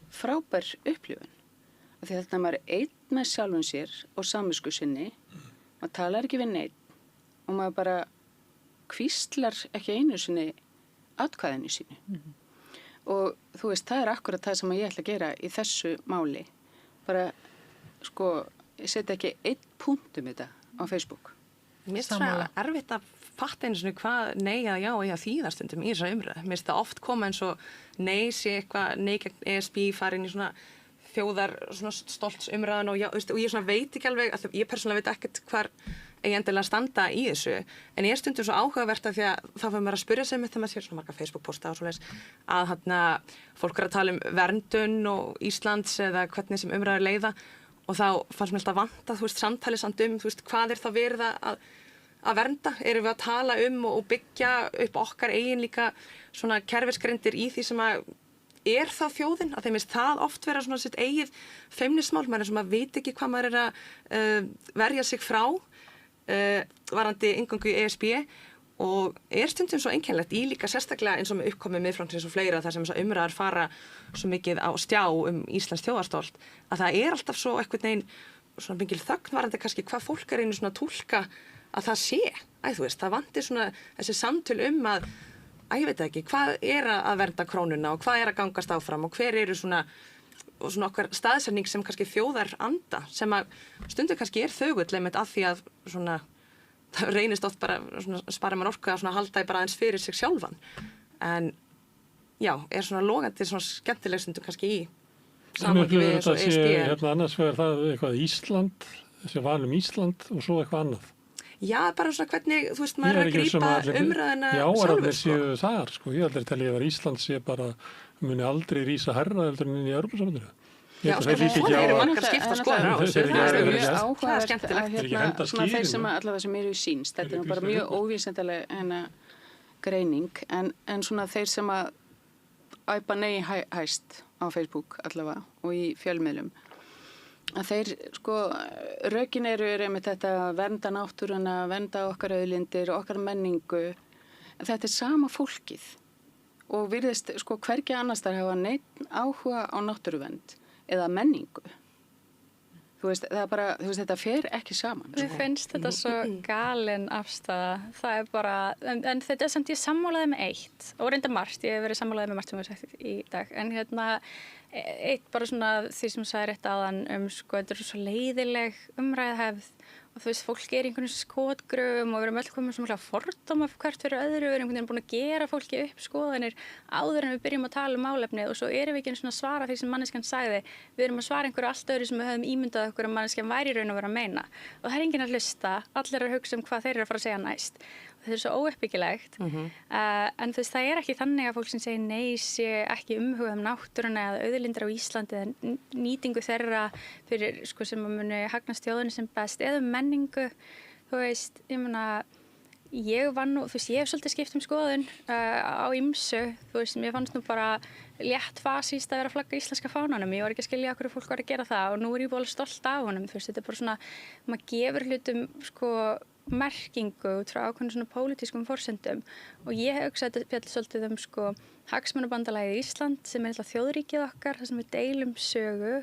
frábær upplifun. Af því þetta maður einn með sjálfum sér og samvisku sinni, maður talar ekki við neitt og maður bara hvíslar ekki einu sinni atkvæðinu sínu. Og þú veist, það akkurat það sem ég ætla að gera í þessu máli. Bara, sko, ég setja ekki einn punkt þetta á Facebook. Mér finnst það erfitt að fatta einu svona hvað nei að já eða þýðarstundum í þessari umræðu. Mér finnst það oft koma eins og nei sé eitthvað, nei gegn ESB farin í svona þjóðar svona stolts umræðan og já, veist, og ég svona veit ekki alveg, að ég persónulega veit ekkert hvar ég endilega standa í þessu, en ég stundum svo áhugavert að því að þá fyrir maður að spyrja sig með það með sér svona marga Facebook-posta og svoleiðis að fólk að tala verndun og Íslands eða hvernig sem umræður leiða og þá fannst mér alltaf vanta, þú veist, samtalið samt þú veist, hvað það verið að vernda, erum við að tala og byggja upp okkar eigin líka svona kerfisgrindir í því sem að þá þjóðin, að þeim finnst það oft vera svona sitt eigið feimnismál, maður sem að veit ekki hvað maður að verja sig frá varandi inngöngu í ESB og stundum svo einkennilegt í líka sérstaklega eins og með uppkomið miðflokksins og fleira þar sem umræður fara svo mikið á stjá Íslands þjóðarstolt að það alltaf svo einhvern veginn svona mikil þögn varandi kannski hvað fólk einu svona túlka að það sé, þú veist, það vantir svona þessi samtöl að ég veit ekki, hvað að vernda krónuna og hvað að gangast áfram og hver eru svona okkar staðsetning sem kannski þjóðar anda sem að stundum kannski þögull einmitt að því að svona það reynist oft bara svona spara mann orku að svona halda bara aðeins fyrir sig sjálfan en já, svona logandi svona skemmtileg stundum kannski í samhengi við eins og ESB. Annars vegar það eitthvað Ísland, þessi val Ísland og svo eitthvað annað. Já, bara svona hvernig, þú veist, maður að grípa umræðina sjálfur. Já, allir séu þar, sko. Ég aldrei telja að Ísland sé bara, muni aldrei rísa herra heldur en í Evrópusambandinu. Já, sko, svona eru margar skipta skoðanir á þessu. Það er mjög áhugavert að svona þeir sem allavega sem eru í sínst, þetta bara mjög óvísindalega greining, en svona þeir sem að æpa nei hæst á Facebook allavega og í fjölmiðlum, að þeir, sko, rökin eru einmitt þetta að vernda náttúruna, vernda okkar auðlindir, okkar menningu, en þetta sama fólkið og virðist, sko, hvergi annars þar hafa neitt áhuga á náttúruvernd eða menningu. Þú veist, það bara, þú veist, þetta fer ekki saman. Mér finnst þetta svo galin afstæða. Það bara, en þetta samt ég sammálaði með eitt og reynda margt, ég hef verið sammálaði með margt sem við sagt í dag, en eitt bara svona því sem sagði rétt áðan sko, þetta er svo leiðileg umræðahefð og þú veist, fólk í einhvern skotgröfum og við erum öll komin svona fordóma hvert fyrir öðru, við erum einhvern veginn búin að gera fólki upp skoðanir áður en við byrjum að tala málefnið og svo erum við ekki svona að svara því sem manneskjan sagði, við erum að svara einhverju allt öðru sem við höfum ímyndað okkur að manneskjan væri í raun og vera að meina og það er enginn að hlusta, allir að hugsa hvað þeir eru að fara að segja næst þetta er svo óuppbyggilegt en þú veist, það er ekki þannig að fólk sem segir nei sé ekki umhugað náttúruna eða auðlindir á Íslandi eða nýtingu þeirra fyrir sko sem að muni hagnast þjóðinni sem best eða menningu, þú veist, ég meina ég var nú, þú veist, ég hef svolítið skipt skoðun á ýmsu, þú veist, mér fannst nú bara létt fasíst að vera að flagga íslenska fánanum, ég var ekki að skilja hverju fólk var að gera það og nú er ég búin stolt af honum, þú veist, þetta er bara svona, maður gefur hlutum, sko, merkingu út frá ákveðnum svona pólitískum forsendum og ég hef hugsað þetta fjall svolítið sko, hagsmunabandalagið Ísland sem er alltaf þjóðríkið okkar, þar sem við deilum sögu,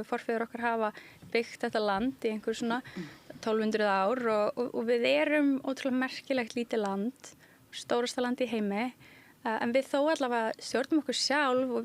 forfeður okkar hafa byggt þetta land í einhver svona 1200 ár og við erum ótrúlega merkilegt lítið land, stórasta land í heimi, en við þó allavega stjórnum okkur sjálf og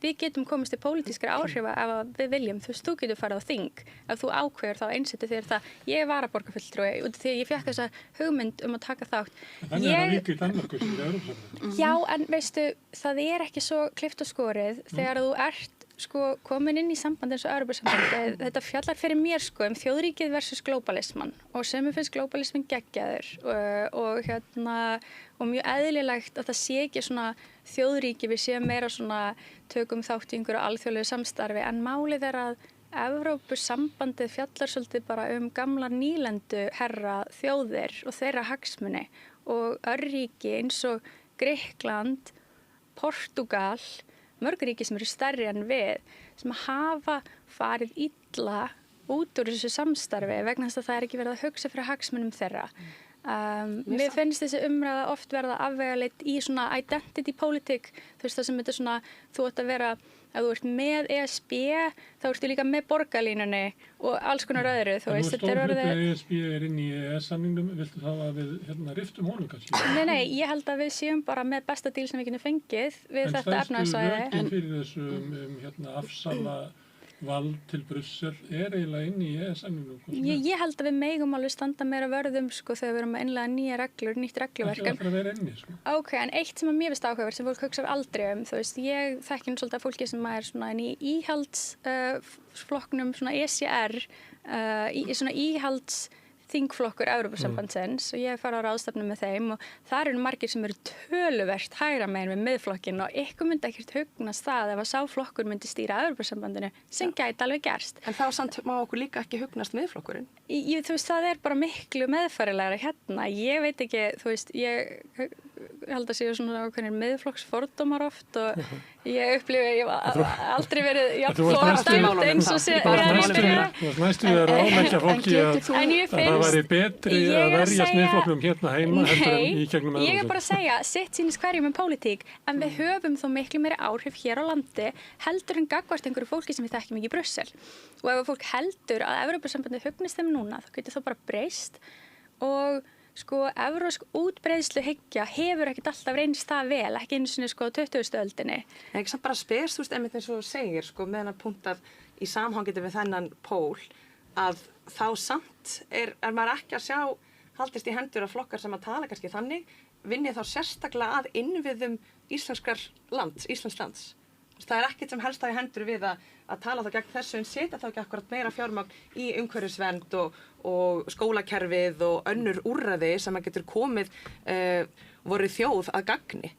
við getum komist til pólitískra áhrifa ef við viljum, þú veist, þú getur farið á þing ef þú ákveður þá einsettu þér það ég var að borgarfulltrúi og þegar ég fékk þessa hugmynd að taka þátt Þannig er það líka í Danmörku sem er Evrópusambandið. Já, en veistu, það er ekki svo klippt og skorið þegar þú ert sko komin inn í samband eins og Evrópusambandið, þetta fjallar fyrir mér sko þjóðríkið versus globalisman og sem mér finnst globalismin geggjaður og mjög eðlilegt að það sé ekki svona þjóðríki við séum meira svona tökum þátt í einhverju alþjóðlegu samstarfi en málið er að Evrópusambandið fjallar svolítið bara gamlar nýlendu herra þjóðir og þeirra hagsmuni og örríki eins og Grikkland, Portúgal mörg ríki sem eru stærri en við sem hafa farið illa út úr þessu samstarfi vegna þess að það er ekki verið að hugsa fyrir hagsmunum þeirra. Mér finnst þessi umræða oft verða afvegaleidd í svona identity politik, þú veist það sem þetta svona, þú ætti að vera, ef þú ert með ESB, þá ertu líka með borgarlínunni og alls konar öðru, þú veist, þetta er orðið... En nú ESB er inn í EES-samningnum, viltu þá að við riftum honum kannski? Nei, ég held að við séum bara með besta díl sem við getum fengið við þetta efnahagssvæði. En stærstu rökin fyrir þessu afsala vald til Brussel er eiginlega inn í EES-samningnum. Ég held að við megum alveg standa meira vörðum sko þegar við erum að innlega nýtt regluverk. Það er að vera inni sko. Ok, en eitt sem að mér finnst áhugaverð sem fólk hugsar aldrei þú veist, ég þekki svolítið að fólki sem er svona inn í íhaldsflokknum, svona ECR, svona íhalds þingflokkur Evrópusambandsins og ég fara á ráðstefnu með þeim og það eru margir sem eru töluvert hægra megin við miðflokkin og ykkur myndi ekkert hugnast það ef að sá flokkur myndi stýra Evrópusambandinu sem gæti alveg gerst. En þá samt má okkur líka ekki hugnast miðflokkurinn? Þú veist, það er bara miklu meðfærilegra hérna. Ég veit ekki, þú veist, ég held að séu svona ákveðnir miðflokksfordómar oft og ég upplifi, ég hef aldrei verið fordæmt eins og Þú varst næstu við að ráðleggja fólki að það væri betri að verjast miðflokknum hérna heima heldur en í gegnum Evrópu. Ég er bara að segja, sitt sýnist hverjum með pólitík, en við höfum þó miklu meiri áhrif hér á landi heldur en gagnvart einhverju fólki sem við þekkjum ekki í Brussel. Og ef fólk heldur að Evrópusambandið hugnist þeim núna, þá getur það bara breyst og sko, evrópsk útbreiðsluhyggja hefur ekkert alltaf reynst það vel, ekki einu sinni sko 20. öldinni. En ekki samt bara spes, þú veist, einmitt eins og segir, sko, með hennar punkt að í samhangiti við þennan pól, að þá samt er maður ekki að sjá haldist í hendur af flokkar sem að tala kannski þannig, vinni þá sérstaklega að innviðum íslensks lands. Það er ekkert sem helst það í hendur við að tala þá gegn þessu en setja þá ekki akkurat meira fjármagn í umhverfisvernd og skólakerfið og önnur úrræði sem að getur komið voru þjóð að gagni.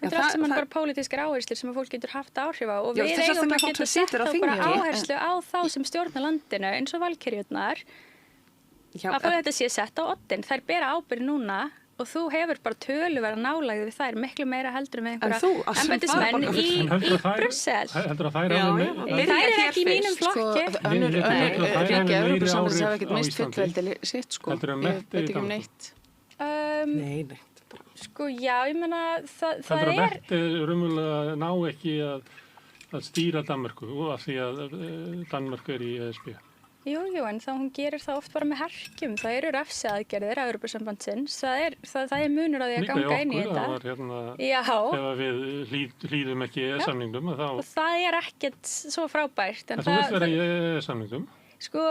Þetta er allt sem bara pólitískar áherslur sem að fólk getur haft áhrif á og við eigum að geta sett þá bara áherslu á þá sem stjórna landinu eins og valkyrjurnar að fá þetta sé sett á oddinn. Þær bera ábyrgð núna og þú hefur bara töluverða nálægð við þær miklu meira heldur með einhverja embættismenn í Brussel. Heldur að þær er ekki í mínum flokki. Önnur ríki Evrópusambandsins hafa ekkert mist fullveldi sitt sko. Ég veit ekki um neitt. Nei. Sko já, ég meina það er... Heldur að Mette raunverulega ná ekki að stýra Danmörku af því að Danmörku er í ESB? Jú, en hún gerir það oft bara með herkjum. Það eru refsiaðgerðir Evrópusambandsins. Það er munur á því að ganga inn í þetta. Líka í okkur, ef við hlýðum ekki samningnum. Og það er ekkert svo frábært. En þú vilt vera í samningnum? Sko,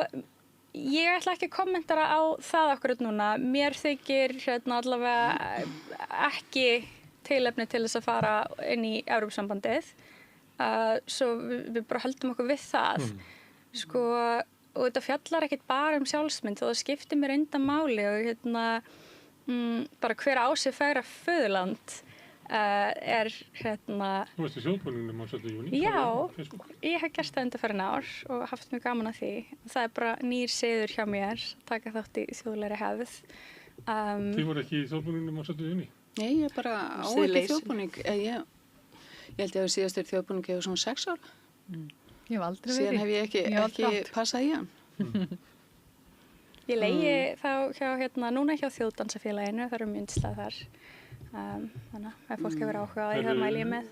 ég ætla ekki að kommentara á það akkurat núna. Mér þykir allavega ekki tilefni til þess að fara inn í Evrópusambandið. Svo við bara höldum okkur við það. Sko... Og þetta fjallar ekkert bara sjálfsmynd og það skiptir mér undan máli og bara hver á sig fegra föðurland er Þú veist í þjóðbúningnum á 17. júní? Já, ég hef gert það undanfarin ár og haft mjög gaman að því. Það er bara nýr siður hjá mér að taka þátt í þjóðlegri hefð. Þið voru ekki í þjóðbúningnum á 17. júní? Nei, ég bara á ekki þjóðbúning. Ég held ég að síðastur þjóðbúning hefur svona 6 ára. Ég hef aldrei verið. Síðan hef ég ekki passað í hann. Ég leigi þá hjá, núna hjá Þjóðdansafélaginu, það eru myndslað þar. Þannig að ef fólk hefur áhuga á því, það mæli ég með.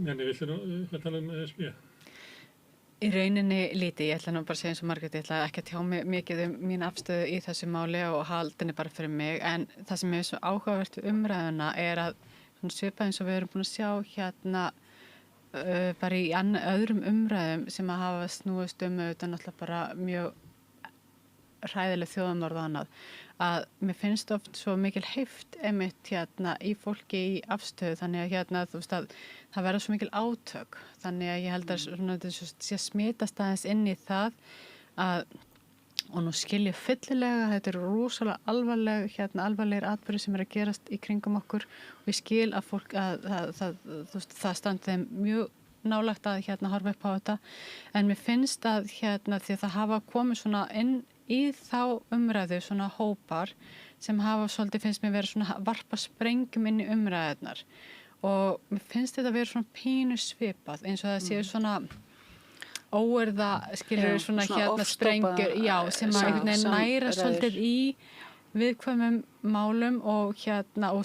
Jenny, viltu nú hvað tala ESB? Í rauninni lítið, ég ætla nú bara að segja eins og Margrét, ég ætla ekki að tjá mig mikið mín afstöðu í þessu máli og haldinni bara fyrir mig, en það sem er svo áhugavert við umræðuna að svipað eins og við erum búin að sjá bara í öðrum umræðum sem að hafa snúist auðvitað náttúrulega bara mjög hræðileg þjóðamorð og annað, að mér finnst oft svo mikil heift einmitt í fólki í afstöðu, þannig að þú veist að það verða svo mikil átök, þannig að ég held að þetta sé smitast aðeins inn í það að, og nú skil ég fyllilega, þetta eru rosalega alvarlegir atburðir sem eru að gerast í kringum okkur og ég skil að fólk það standi þeim mjög nálagt að horfa upp á þetta, en mér finnst að því að það hafa komið svona inn í þá umræðu svona hópar sem hafa svolítið, finnst mér verið svona varpa sprengjum inn í umræðunar og mér finnst þetta verið svona pínu svipað eins og það séu svona óerða, skilur svona sprengjur, sem að einhvern veginn næra svolítið í viðkvæmum málum og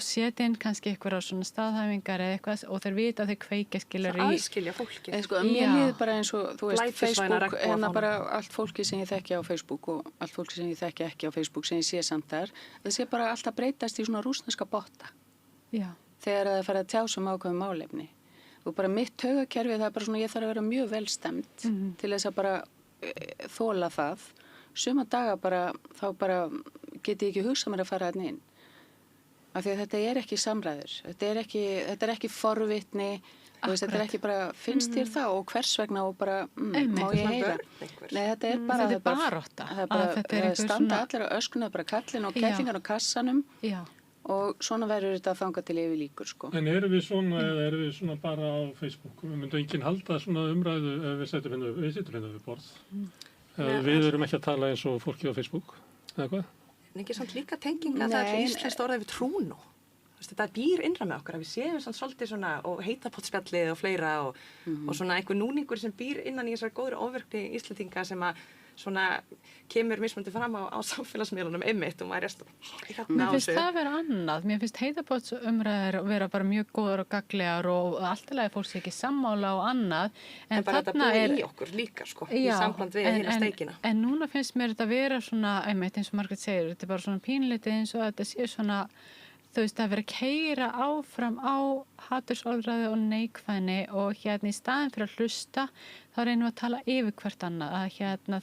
setja inn kannski einhverjar svona staðhæfingar eða eitthvað og þeir vita að þeir kveikja skilur í aðskilja fólki. Mér líður bara eins og þú veist Facebook, bara allt fólki sem ég þekki á Facebook og allt fólki sem ég þekki ekki á Facebook sem ég sé samt þar, það sé bara alltaf breytast í svona rússneska botta. Já. Þegar það fara að tjá sem ákveðum málefni. Og bara mitt taugakerfi, það er bara svona, ég þarf að vera mjög vel stemmt til þess að bara þola það. Suma daga bara, þá bara get ég ekki hugsað mér að fara þarna inn. Af því að þetta er ekki samræður. Þetta er ekki forvitni, þetta er ekki bara, finnst þér það og hvers vegna og bara, má ég heyra. Nei, þetta er bara, þetta er barátta. Það standa allir á öskunni, bara kallin og kettlingar á kassanum. Já. Og svona verður þetta að þanga til yfir líkur, sko. En erum við svona, eða erum við svona bara á Facebook? Við myndum enginn halda svona umræðu ef við setjum hérna við borð. Við erum ekki að tala eins og fólki á Facebook, eða hvað? En ekki samt líka tenginga að það er íslenskt orðið við trúnu. Þetta býr innra með okkur, að við séum svolítið svona og heitapottsspjallið og fleira og svona einhver núningur sem býr innan í þessar góður ofvirkni Íslendinga sem að svona kemur mismunandi fram á samfélagsmiðlunum einmitt og maður Mér finnst það vera annað. Mér finnst heitapottsumræður vera bara mjög góður og gagnlegar og alltaf fólk sé ekki sammála og annað. En bara þetta búið í okkur líka, sko, í samband við hérna steikina. En núna finnst mér þetta vera svona, einmitt eins og Margrét segir, þetta er bara svona pínlítið eins og þetta sé svona, þú veist, að vera að keyra áfram á hatursorðræðu og neikvæðni og í staðinn fyrir að hlusta þá reynum við að tala yfir hvert annað að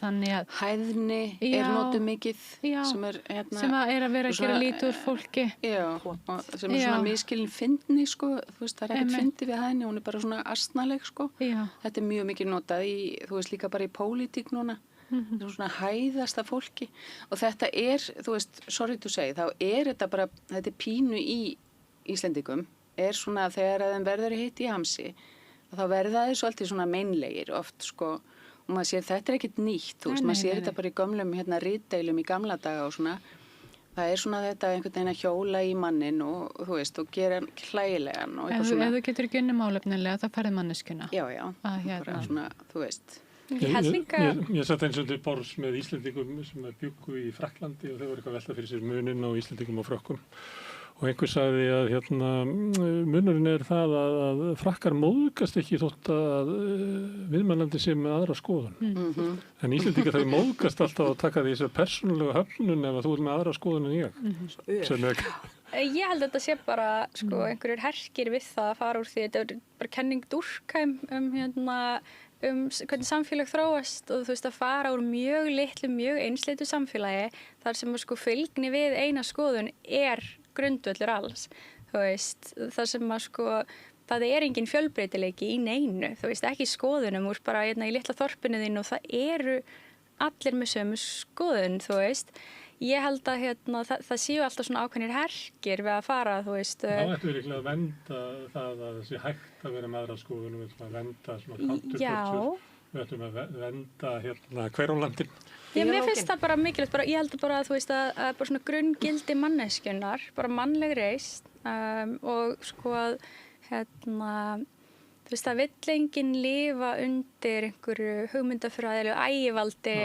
þannig að hæðni er notuð mikið sem er að vera að gera lítið úr fólki sem er svona miskilin fyndni, sko, þú veist, það er ekkert fyndi við hæðni, hún er bara svona astnaleg, sko. Þetta er mjög mikið notað í, þú veist, líka bara í pólitík núna. Það er svona hæðasta fólki og þetta er, þú veist, sorry to say, þá er þetta bara, þetta er pínu í Íslendingum, er svona þegar að þeim verður heitt í hamsi, þá verða þeir svolítið svona meinlegir oft, sko, og maður sér, þetta er ekkert nýtt, þú veist, maður sér þetta bara í gömlum, ritdeilum í gamla daga og svona, það er svona þetta einhvern veginn að hjóla í mannin og, þú veist, og gera hann hlægilegan og eitthvað svona. Ef þú getur ekki unni málefnilega, þá ferði manneskuna. Já, bara svona, þú veist. Ég satt eins og til borðs með Íslendingum sem bjuggu í Frakklandi og þau voru eitthvað að velta fyrir sér muninn á Íslendingum og Frökkum og einhver sagði að munurinn er það að Frakkar móðgast ekki þótt að viðmælandi sé með aðra skoðun en Íslendingar þau móðgast alltaf að taka því þessar persónulega höfnun ef að þú er með aðra skoðun en ég Ég held að þetta sé bara einhverjir herkir við það að fara úr því þetta er bara kenning Durkheim hvernig samfélag þróast og þú veist að fara úr mjög litlu, mjög einsleitu samfélagi þar sem fylgni við eina skoðun er grundvöllur alls, þú veist, þar sem það er engin fjölbreytileiki í neinu, þú veist, ekki skoðunum úr bara í litla þorpinu þín og það eru allir með sömu skoðun, þú veist. ég held að það séu alltaf svona ákveðnir herkir við að fara, þú veist. Þá ættum við líklega að vernda það að það sé hægt að vera með aðra skoðunum, við ætlum að vernda svona counterculture, við ætlum að vernda hverjólandin. Mér finnst það bara mikilvægt, ég held bara að þú veist að bara svona grunngildi manneskjunnar, bara mannleg reisn og sko að þú veist, það vill enginn lifa undir einhverju hugmyndafræðilegu ægivaldi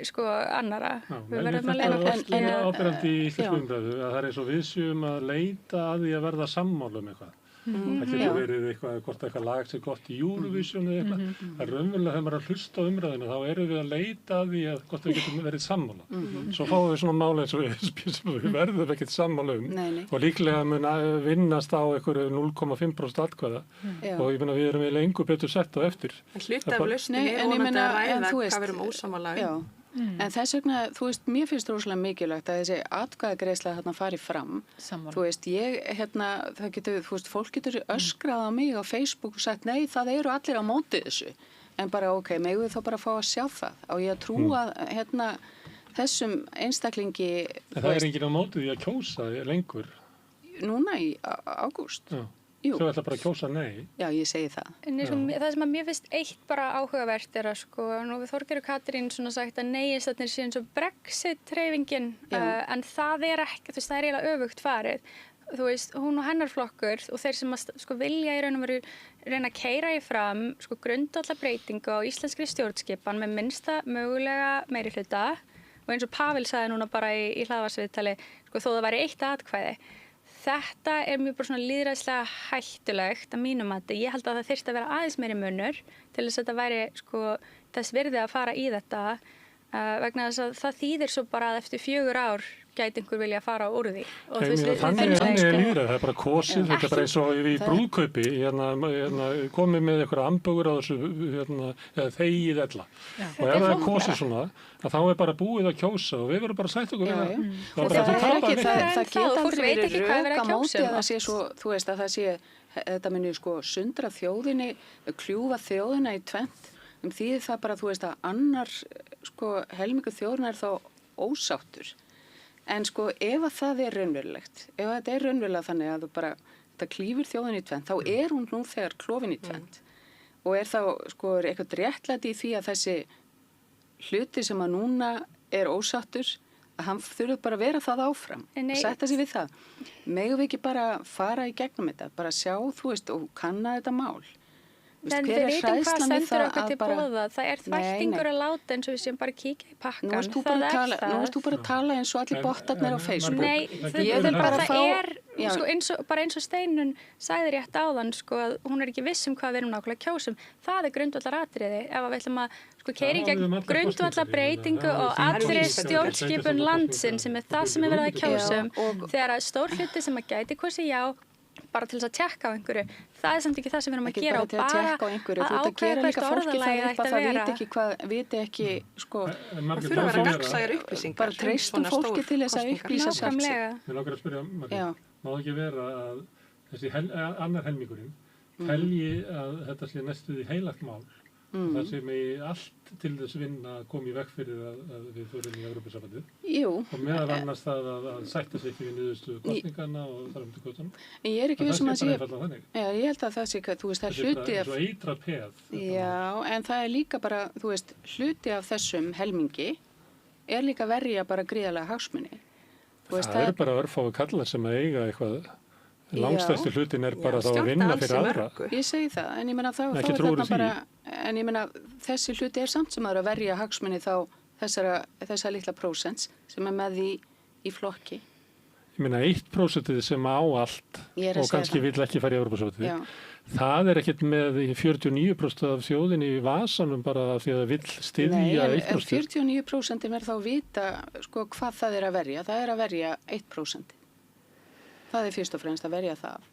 sko annara. Við verðum að lifa áberandi í íslensku umræðu að það er eins og við séum að leita að því að verða sammála eitthvað. Það getur verið hvort eitthvað lag sem gott í Eurovision eða eitthvað. Það er raunverulega þegar maður er að hlusta á umræðina þá erum við að leita að því að hvort við getum verið sammála. Svo fáum við svona mála eins og við verðum ekkert sammála og líklega mun vinnast á einhverju 0,5% atkvæða og ég meina við erum eiginlega engu betur sett á eftir. Hluti af lausninni er vonandi að ræða hvað við erum ósammála um. En þess vegna, þú veist, mér finnst rosalega mikilvægt að þessi atkvæðagreiðsla þarna fari fram. Sammála. Þú veist, það getur, þú veist, fólk getur öskrað á mig á Facebook og sagt, nei, það eru allir á móti þessu. En bara, ok, megum við þá bara fá að sjá það. Á ég að trúa, þessum einstaklingi... En það er enginn á móti því að kjósa lengur? Núna í ágúst. Já. Svo ætla bara að kjósa nei. Já, ég segi það. Það sem að mér finnst eitt bara áhugavert er að sko, nú við Þorgerður Katrín svona sagt að neiistatnir séu eins og Brexit-hreyfingin, en það er ekki, þú veist, það er eiginlega öfugt farið. Þú veist, hún og hennar flokkur og þeir sem að sko vilja í raun og veru reyna að keyra í fram sko grundvallarbreytingu á íslenskri stjórnskipan með minnsta mögulega meirihluta og eins og Pavel sagði núna bara í hlaðvarpsviðtali, sko þó það væri eitt atkvæði. Þetta er mjög bara svona lýðræðislega hættulegt að mínum mati. Ég held að það þyrfti að vera aðeins meiri munur til þess að þetta væri sko, þess virði að fara í þetta vegna þess að það þýðir svo bara að eftir 4 ár gæti einhver vilja að fara úr því. Þannig er lýðræði, það er bara kosið, þetta er bara eins og í brúðkaupi, komið með einhverja ambögur á þessu, eða þegið ella. Og ef það er kosið svona, þá er bara búið að kjósa og við verðum bara að sætta okkur við það. Það geta aldrei verið rök á móti að það sé svo, þú veist að það sé, þetta muni sko sundra þjóðinni, kljúfa þjóðina í tvennt, því það bara, þú veist að annar sko helmingur þjóðina er þá ósáttur. En sko ef að það er raunverulegt, ef þetta er raunverulega þannig að þetta klýfur þjóðin í tvennt, þá er hún nú þegar klofin í tvennt og er þá sko eitthvað réttlæti í því að þessi hluti sem að núna er ósáttur, að hann þurfi bara að vera það áfram og setja sig við það. Megum við ekki bara fara í gegnum þetta, bara sjá, þú veist, og kanna þetta mál. En við veitum hvað stendur okkur til bóða. Það er þvættingur að láta eins og við séum bara að kíkja í pakkan. Nú varst þú bara að tala eins og allir bottarnir á Facebook. Nei, bara eins og Steinun sagði rétt áðan, sko, að hún er ekki viss um hvað við erum nákvæmlega kjósum. Það er grundvallaratriði. Ef við ætlum að keyra í gegn grundvallarbreytingu og allri stjórnskipun landsins sem er það sem er verið að kjósum, þegar að stór hluti sem að gæti kosið já, bara til þess að tjekka á einhverju. Það er samt ekki það sem við erum að gera og bara að ákveða hvert orðalagi ætti að vera. Það viti ekki, sko, það þurfa að vera gagnsæjar upplýsingar. Bara treystum fólki til þess að upplýsa sjálfs. Mér langar að spyrja, Margrét, má ekki vera að þessi annar helmingurinn telji að þetta sé næstuð í heilagt mál það sem er allt til þess vinna að koma í veg fyrir að við förum í Evrópusambandið. Jú. Og meðal annars það að sætta sig ekki við niðurstöðu kosninganna og þar til götunum. En ég er ekki viss um að það sé bara einfaldlega þannig. Já, ég held að það sé, þú veist, það er hluti af... Það er svo eitra peð. Já, en það er líka bara, þú veist, hluti af þessum helmingi er líka verja bara gríðarlega hagsmuni. Það eru bara örfáu kallar sem að eiga eitthvað. Langstæsti hlutin er bara þá að vinna fyrir aðra. Ég segi það, en ég meina þá er þarna bara, en ég meina þessi hluti er samt sem að verja hagsmunni þá þessara litla prósents sem er með því í flokki. Ég meina 1% sem á allt og kannski vill ekki fara í Evrópusambandið. Það er ekkert með 49% af þjóðinni í vasanum bara því að það vill styðja 1%. Nei, 49% er þá vita sko hvað það er að verja. Það er að verja 1%. Það er fyrst og fremst að verja það.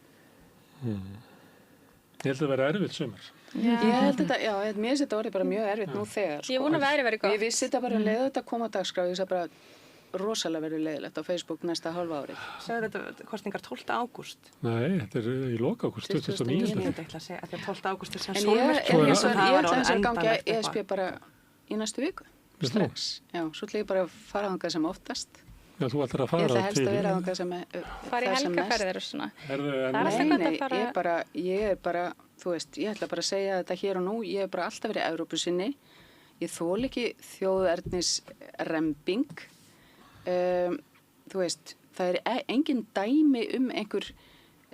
Ég held að það vera erfitt sumar. Ég held þetta, já, mér finnst þetta orðið bara mjög erfitt nú þegar. Ég vona veðrið verið gott. Ég vissi þetta bara leiði þetta að koma á dagskrá, ég sagði bara rosalega verið leiðilegt á Facebook næsta hálfa árið. Sagði þetta kosningar 12. ágúst? Nei, þetta er í lok ágúst, 2009. Ég ætla að segja að 12. ágúst er sem sólmerki. En ég ætla að ganga ESB bara í næstu viku. strax. Já, svo ætla ég bara að fara þangað sem oftast. Já, þú ætlar að fara til... Ég ætla helst að vera þangað sem fara í helgaferðir og svona. Nei, ég er bara, þú veist, ég ætla bara að segja þetta hér og nú, ég hef bara alltaf verið Evrópusinni. Ég þól ekki þjóðernis rembing. Þú veist, það er engin dæmi einhver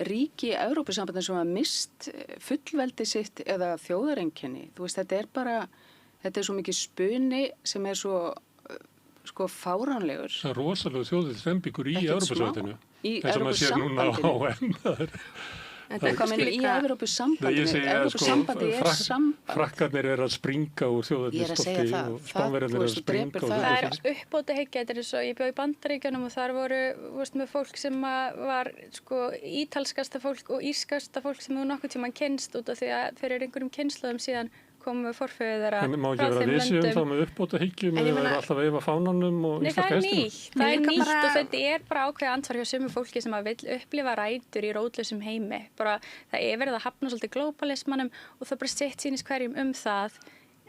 ríki í Evrópusambandinu sem hafa mist fullveldi sitt eða þjóðareinkenni. Þú veist, þetta er svo mikið spuni sem er svo sko fáránlegur. Það er rosalega þjóðernisrembingur í Evrópusambandinu. Eins og maður sér núna á HM. Hvað meina í Evrópusambandinu? Evrópusambandi samband. Frakkarnir að springa úr þjóðernisstolti og Spánverjarnir að springa úr þjóðernisstolti. Það uppbótahyggja, þetta er svo, ég bjó í Bandaríkjunum og þar voru með fólk sem var sko ítalskasta fólk og írskasta fólk sem þú nokkuð tímann kynnst út af því að fyrir einhverjum kynnslóðum síðan komu forfeður þeirra frá þeim löndum. En má ekki vera vísið þá með uppbótahyggjum eða vera alltaf að veifa fánanum og íslenska hestinum? Nei, það er nýtt og þetta er bara ákveðið ansvar hjá sumu fólki sem að vill upplifa rætur í rótlausum heimi. Bara það er verið að hafna svolítið glóbalismanum og það bara sitt sýnist hverjum það.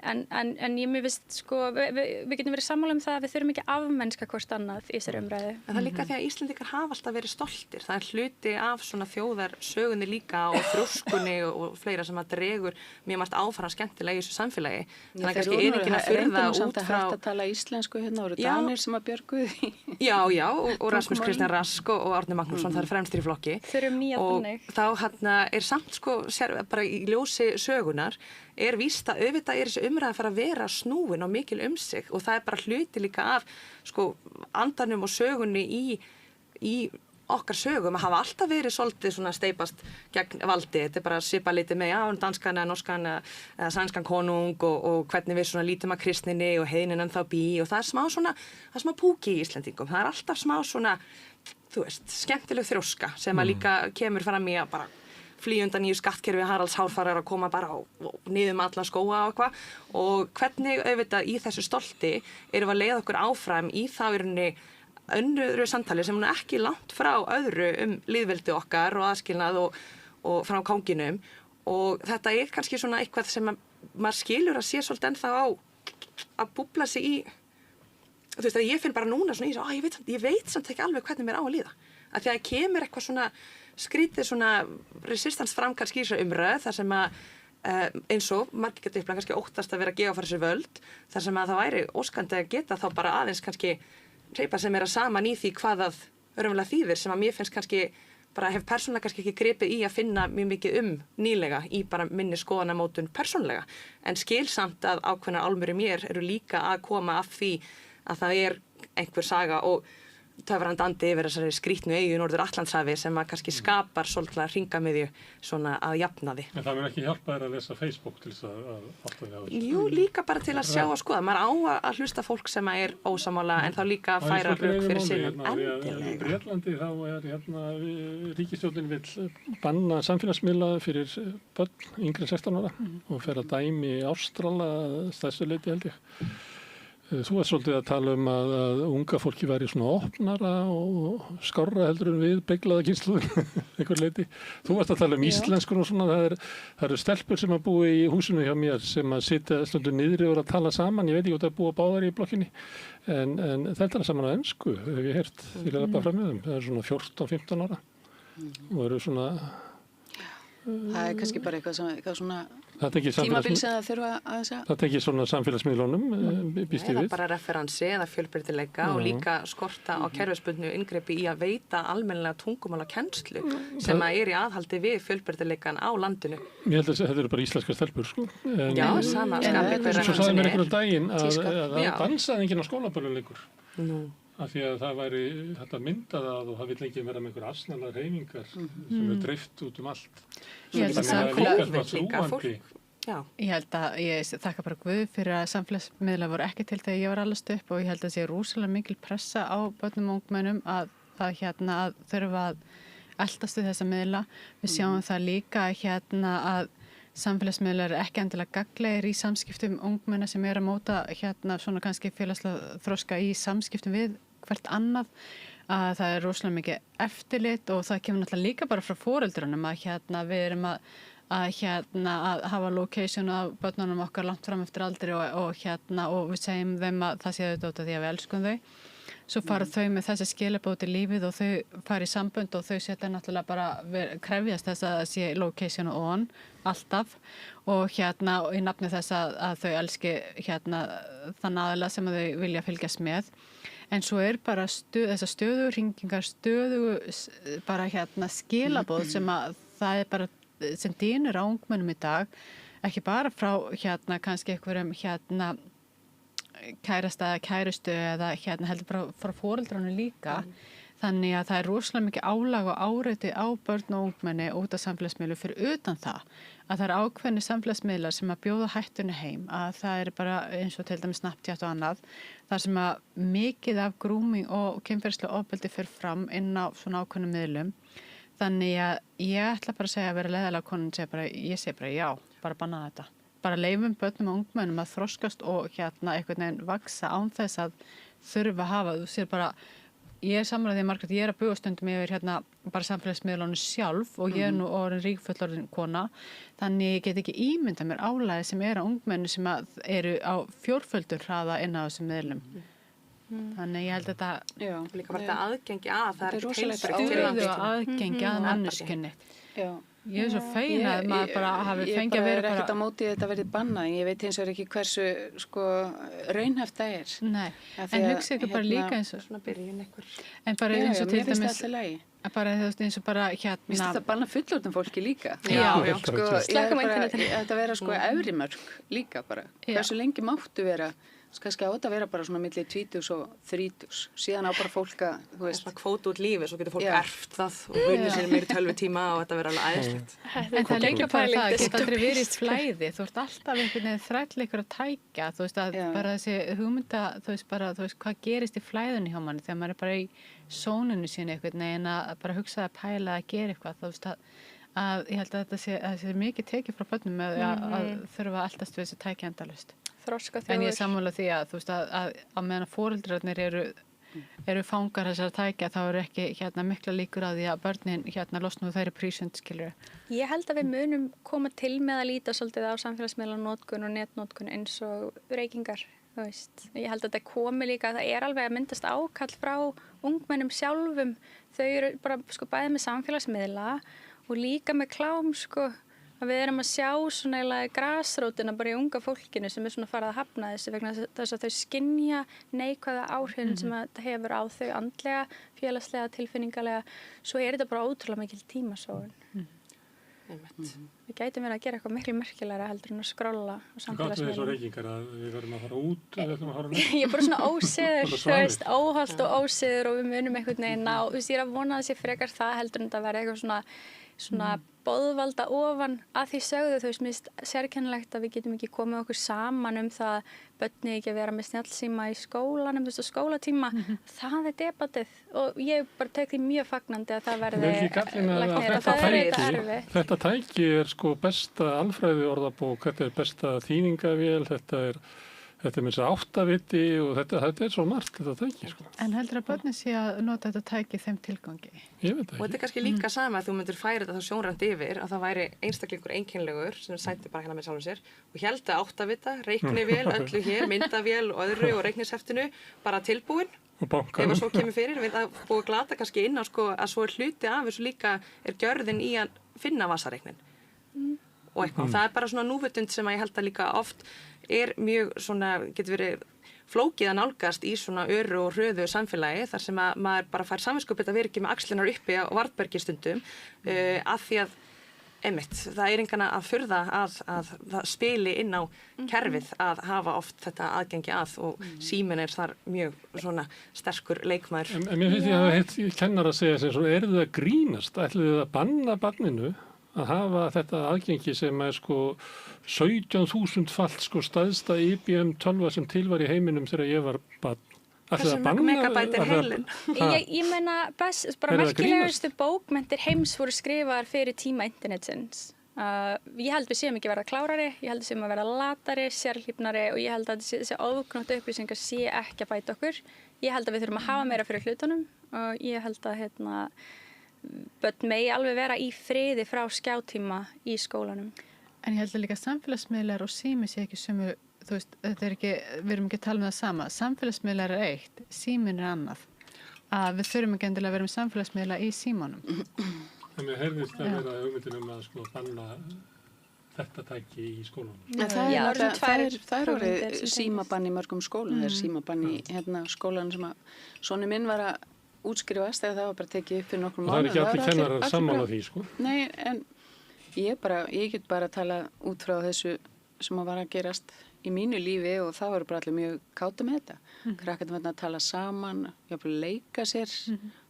En ég mér veist, sko, við getum verið sammála það að við þurfum ekki afmennska hvort annað í þessari umræðu. En það er líka því að Íslendingar hafa alltaf verið stoltir. Það er hluti af svona þjóðarsögunni líka og þrjóskunni og fleira sem að dregur mjög margt áfram skemmtilega í þessu samfélagi. Þannig að kannski er enginn að furða út frá... Hægt að tala íslensku hérna, voru Danir sem að björguðu því. Já, og Rasmus Kristján Rask og Árni Magnússon, það er fremstir í flokki. Þurfum nýja þannig. Og þá er samt sko, bara í ljósi sögunar er víst að auðvitað er þessi umræða að fara að vera snúin og mikil sig og það er bara hluti líka af sko andanum og sögunni í okkar sögum að hafa alltaf verið svolítið svona steipast gegn valdi. Þetta er bara að svipa litið með danskan eða norskan eða sænskan konung og hvernig við svona lítum að kristninni og heiðnin en þá og það er smá púki í Íslendingum. Það er alltaf smá svona, þú veist, skemmtileg þrjóska sem að líka kemur fram í að bara flýja undan nýju skattkerfi Haralds hárfarar að koma bara niður með alla skóa og eitthvað og hvernig auðvitað í þessu stolti erum við að leiða okkur áfram í þá í rauninni önnuru samtali sem ekki langt frá öðru lýðveldi okkar og aðskilnað og frá kónginum og þetta er kannski svona eitthvað sem maður skilur að sé svolítið ennþá á að búbla sig í þú veist að ég finn bara núna svona ég veit samt ekki alveg hvernig mér á að líða að því að kemur eitthvað svona skrítið svona resistance fram kannski í þessu umræðu þar sem að eins og margir geta kannski óttast að vera að gefa fyrir sér völd þar sem að það væri óskandi að geta þá bara aðeins kannski hreypa sem er að saman í því hvað það raunverulega þýðir sem að mér finnst kannski bara hef persónulega kannski ekki gripið í að finna mjög mikið nýlega í bara minni skoðanamótun persónulega en skilsamt að ákveðnar álmur í mér eru líka að koma af því að það er einhver saga og töfrandi andi yfir þessari skrítnu eyju í Norður Atlantshafi sem að kannski skapar svolítið hringamiðju svona að jafna því. En það mun ekki hjálpa þér að lesa Facebook til þess að átta þig á þessu? Jú, líka bara til að sjá og skoða. Maður á að hlusta fólk sem er ósammála en þá líka að færa rök fyrir sínum. Endilega. Í Bretlandi þá er ríkisstjórnin vill banna samfélagsmiðla fyrir börn yngri en 16 ára og fer að dæmi Ástrala stærstu leyti held ég. Þú ert svolítið að tala að unga fólki væri svona opnara og skárra heldur en við beglaða kynslóðin, einhver leiti. Þú ert að tala íslenskun og svona, það eru stelpur sem að búa í húsinu hjá mér sem að sitja stundu niðri og að tala saman, ég veit ekki hvort að búa báðar í blokkinni, en þetta er saman á ensku, hef ég heyrt, því að bara fram með þeim. Það er svona 14-15 ára og eru svona... Það er kannski bara eitthvað svona tímabil sem það þurfa að segja. Það tekið svona samfélagsmiðlunum, býst ég við. Eða bara referansi eða fjölbreytileika og líka skorta á kerfisbundnu inngrepi í að veita almennilega tungumála kennslu sem að er í aðhaldi við fjölbreytileikan á landinu. Ég held að þetta eru bara íslenskar stelpur, sko. Já, sama skapi hver referansin er. Svo sagði mér einhverjum daginn að það dansaði enginn á skólaböllum lengur. Af því að það væri þetta myndað að og það vill ekki vera með einhver asnalar hreyfingar sem er dreift út allt. Ég held að ég þakka bara Guð fyrir að samfélagsmiðlar voru ekki til þegar ég var allast upp og ég held að það sé rosalega mikil pressa á börnum og ungmennum að þurfa að eltast við þessa miðla. Við sjáum það líka að samfélagsmiðlar er ekki endilega gagnlegir í samskiptum ungmenna sem er að móta svona kannski félagslega þroska í samskiptum við hvert annað að það er rosalega mikið eftirlit og það kemur náttúrulega líka bara frá foreldrunum að við erum að hafa location af börnunum okkar langt fram eftir aldri og við segjum þeim að það sé auðvitað út af því að við elskum þau. Svo fara þau með þessi skilaboð út í lífið og þau fara í sambönd og þau setja náttúrulega bara krefjast þess að það sé location on alltaf og í nafni þess að þau elski þann aðila sem þau vilja fylgjast með. En svo bara þessar stöðugu hringingar, bara skilaboð sem að það bara sem dynur á ungmennum í dag, ekki bara frá kannski einhverjum kærasta eða kærustu eða heldur bara frá foreldrunum líka. Þannig að það rosalega mikið álag og áreiti á börn og ungmenni út af samfélagsmiðlum fyrir utan það að það ákveðni samfélagsmiðlar sem að bjóða hættunni heim, að það bara eins og til dæmis Snapchat og annað, þar sem að mikið af grooming og kynferðislega ofbeldi fyrir fram inn á svona ákveðnum miðlum. Þannig að ég ætla bara að segja að vera leiðilega konin ég segi bara já, bara banna þetta. Bara leifum börnum og ungmennum að þroskast og einhvern veginn vaksa án þess að þurfa að hafa, þú sér bara ég samræði því Margrét, ég að buga stundum yfir bara samfélagsmiðlunum sjálf og ég nú orðin ríkfullorðin kona, þannig ég get ekki ímyndað mér álagið sem á ungmenni sem eru á 4-földur hraða inn á þessum miðlum. Þannig ég held að þetta líka bara þetta aðgengi að það er rosalegt stöðu aðgengi að manneskjunni. Já. Ég svo fein að maður bara hafi fengið að vera bara... Ég er ekkert á móti þetta verið bannað, ég veit eins og ekki hversu raunhæft það er. Nei, en hugsa ykkur bara líka eins og... Svona byrjun ykkur. En bara eins og til dæmis... Mér finnst það alltaf lagi. Bara eins og bara Mér finnst það banna fullorðnum fólki líka. Já. Slaka með internetinu. Þetta vera efri mörk líka bara. Hversu lengi máttu vera... Kannski á þetta vera bara svona milli 20 og 30, síðan á bara fólk að, þú veist. Svona kvót út lífi, svo getur fólk erft það og vunnið sér meiri 12 tíma og þetta vera alveg æðislegt. En það líka bara það, geta aldrei verið flæði, þú ert alltaf einhvern veginn þræll ykkur að tækja, þú veist að bara þessi hugmynda, þú veist hvað gerist í flæðunni hjá manni þegar maður bara í sóninu sínu einhvern veginn að bara hugsa að pæla að gera eitthvað, þú veist að ég held að þetta sé mikið tekið frá börnum að þurfa að eldast við þessi tækja endalaust. En ég sammála því að þú veist að meðan foreldrarnir eru fangar þessar tækja þá eru ekki mikla líkur að því að börnin losna úr þeirri prísund, skilur. Ég held að við munum koma til með að líta svolítið á samfélagsmiðlanótkun og netnótkun eins og reykingar, þú veist. Ég held að þetta komi líka, það er alveg að myndast ákall frá ungmennum sjálfum. Þau eru bara bæði með samfélagsmiðla og líka með klám, að við erum að sjá svona eiginlega grasrótina bara í unga fólkinu sem svona farið að hafna þessu vegna þess að þau skynja neikvæða áhrifin sem þetta hefur á þau andlega, félagslega, tilfinningalega. Svo þetta bara ótrúlega mikil tímasóun. Við gætum verið að gera eitthvað miklu merkilegra heldur en að skrolla á samfélagsmiðlum. Hvað er svo reykingar að við verðum að fara út eða ætlum að fara Ég er bara svona ósiður, þú veist, óhollt og ósiður og við munum einhvern veginn á, þú veist, ég er að vona að það sé frekar það heldur en þetta verði eitthvað svona boðvalda ofan að því sögðu, þú veist, mér finnst sérkennilegt að við getum ekki komið okkur saman það börni ekki að vera með snjallsíma í skólanum, þú veist, skólatíma, það er debatið og ég bara tek því mjög fagnandi að það verði Þetta tæki er besta alfræði orðabók, þetta er besta þýningavél, þetta er með þess að áttaviti og þetta er svo margt þetta tæki. En heldur að börnin sé að nota þetta tæki þeim tilgangi? Ég veit ekki. Og þetta er kannski líka sama að þú myndir færa þetta þá sjónrænt yfir að það væri einstaklingur einkennlegur sem sæti bara hérna með sjálfum sér og héldi að áttavita, reiknivél, öllu hér, myndavél og öðru og reiknisheftinu bara tilbúin. Og bankanum. Ef svo kemur fyrir, við það búið að glata kannski inn á að svo hluti af þessu líka gjörðin í að finna vasareiknin. Og eitthvað. Það bara svona núvitund sem ég held að líka oft mjög svona, getur verið flókið að nálgast í svona öru og hröðu samfélagi þar sem að maður bara fær samviskupið að vera ekki með axlinar uppi á varðbergi stundum að því að það engana að furða að það spili inn á kerfið að hafa oft þetta aðgengi að og síminn þar mjög svona sterkur leikmaður. En mér finnst ég að það kennar að segja sem svona, þið að grínast, ætlið þið að banna barninu að hafa þetta aðgengi sem er 17.000 fallt staðsta IBM 12 sem til var í heiminum þegar ég var barn. Hversu mörg megabæt heilin? Ég meina, bara merkilegustu bókmenntir heims voru skrifaðar fyrir tíma internetsins. Ég held við séum ekki verða klárari, ég held við séum að verða latari, sérhlífnari og ég held að þessi ofgnóttu upplýsingar sé ekki að bæta okkur. Ég held að við þurfum að hafa meira fyrir hlutunum og ég held að börn megi alveg vera í friði frá skjátíma í skólanum. En ég held að líka samfélagsmiðlar og sími sé ekki sömu, þú veist, þetta ekki, við erum ekki að tala um það sama. Samfélagsmiðlar eitt, símin annað. Að við þurfum ekki endilega að vera með samfélagsmiðla í símanum. En mér heyrðist að vera hugmyndin að sko banna þetta tæki í skólanum. Það er orðið símabann í mörgum skólum. Það er símabann í skólanum sem að sonu minn var að útskrifast þegar það var bara tekið upp fyrir nokkrum mánuðum. Það er ekki allir kennarar sammála því, sko. Nei, en ég get bara að tala út frá þessu sem að var að gerast í mínu lífi og það voru bara allir mjög káta með þetta. Krakkarnir var að tala saman, jafnvel leika sér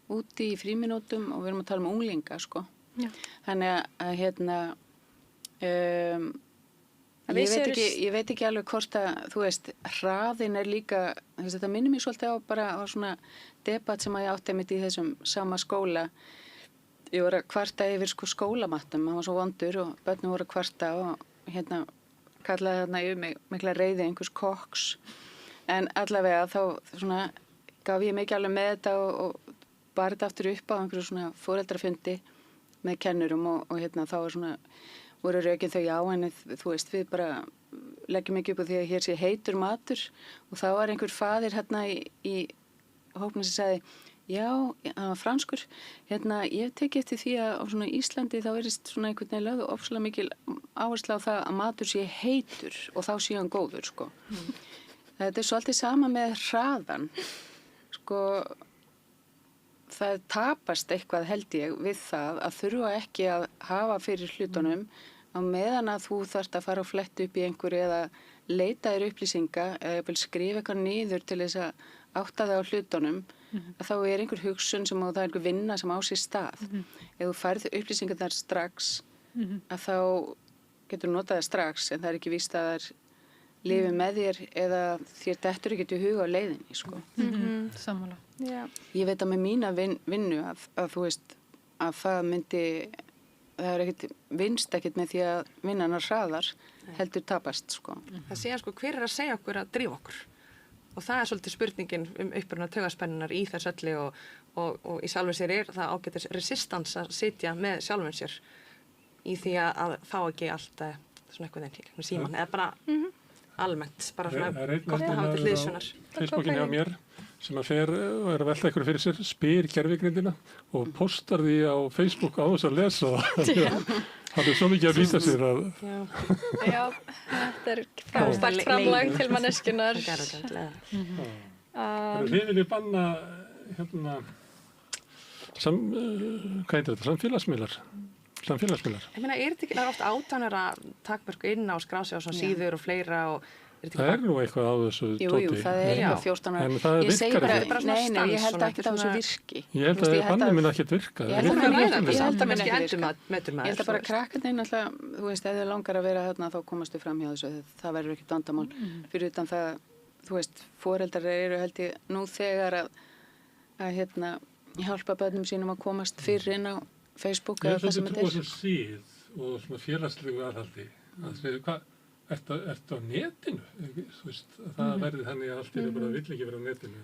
úti í fríminútum og við erum að tala um unglinga, sko. Já. Þannig að ég veit ekki alveg hvort að, þú veist, hraðin er líka, þetta minnir mér svolítið á bara á svona debatt sem að ég átti mitt í þessum sama skóla. Ég voru að kvarta yfir sko skólamattum, hann var svo vondur og börnum voru að kvarta og kallaði þarna yfir mig mikla reiði einhvers kokks. En allavega þá svona gaf ég mikið alveg með þetta og bar þetta aftur upp á einhverju svona foreldrafundi með kennurum og þá var svona voru rökin þau já, en þú veist, við bara leggjum ekki upp á því að hér sé heitur matur og þá var einhver faðir í hópnum sem sagði, já, hann var franskur, ég hef tekið eftir því að á svona Íslandi þá verðist svona einhvern veginn lögðu ofsalega mikil áherslu á það að matur sé heitur og þá sé hann góður, sko. Þetta er svolítið sama með hraðan, sko, það tapast eitthvað held ég við það að þurfa ekki að hafa fyrir hlutunum á meðan að þú þarft að fara og fletta upp í einhverju eða leita þér upplýsinga eða skrifa eitthvað niður til þess að átta það á hlutunum að þá er einhver hugsun sem og það er einhver vinna sem á sér stað. Ef þú færð upplýsingar þar strax að þá getur þú notað það strax en það er ekki víst að það er lifi með þér eða þér dettur ekki til huga á leiðinni, sko. Sammála. Ég veit að með mína vinnu að þú veist að það er ekkert vinst ekkert með því að vinnan hraðar heldur tapast, sko. Það sé sko hver er að segja okkur að drífa okkur og það er svolítið spurningin uppruna taugaspennunar í þess öllu og í sjálfum sér er það ágætis resistans að sitja með sjálfum sér í því að fá ekki allt svona eitthvað þeim síman eða bara almennt, bara svona gott að hafa til hliðsjónar. Facebookin hjá mér sem að fer og er að velta einhverju fyrir sér, spyr gervigrindina og postar því á Facebook á þess að lesa það. Það er svo mikið að vísa sér að... Já, þetta er frábært framlag til manneskjunar. Þið viljið banna, hvað heitir þetta, samfélagsmiðlar? Ég meina, er þetta ekki oft átánara takmörk inn á skrási á svona síður og fleira og það er nú eitthvað á þessu tóti. Jú, það er eitthvað 14 ára. En það virkar ekki. Nei, ég held ekki að þessu virki. Ég held að bannið minn ekkert virka. Ég held að minn ekki virka. Ég held að bara krakkarnir alltaf, þú veist, ef þið langar að vera þarna þá komastu fram hjá þessu. Það verður ekkert vandamál. Fyrir utan það, þú veist, foreldrar eru held ég nú þegar að hjálpa börnum sínum að komast fyrir inn á Facebook eða hvað sem þetta er. Ég held að þetta trúa sem síð og svona félagslegu aðhaldi. Ertu á netinu? Þú veist, það verði þannig að allt bara vill ekki vera á netinu.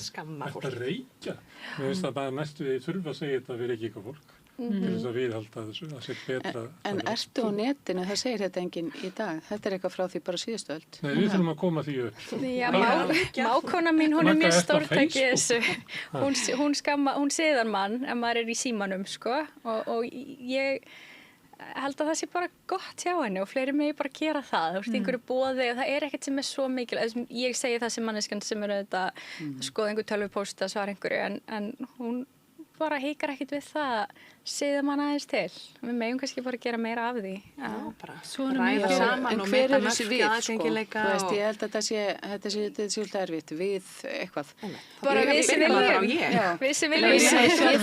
Skamma fólk. Ertu að reykja? Mér finnst það bara næstu við þurfa að segja þetta að vera ekki eitthvað fólk. Til þess að viðhalda þessu, að sé betra. En ertu á netinu, það segir þetta enginn í dag. Þetta er eitthvað frá því bara síðustu öld. Nei, við þurfum að koma því upp. Já, mákona mín, hún er mjög stórtæki þessu. Hún séðar mann ef maður er í símanum, sko. Og ég held að það sé bara gott hjá henni og fleiri megi bara gera það. Þú veist, einhverju boði og það er ekkert sem er svo mikil. Ég segi það sem manneskjan sem er auðvitað skoða einhver tölvupóst að svara einhverju en hún bara hikar ekkert við það siðum hann aðeins til. Við megum kannski bara gera meira af því. Já, bara ræða saman og hver er þessi við, sko? Þú veist, ég held að þetta sé svolítið erfitt við eitthvað. Bara við sem viljum. Við sem viljum. Ég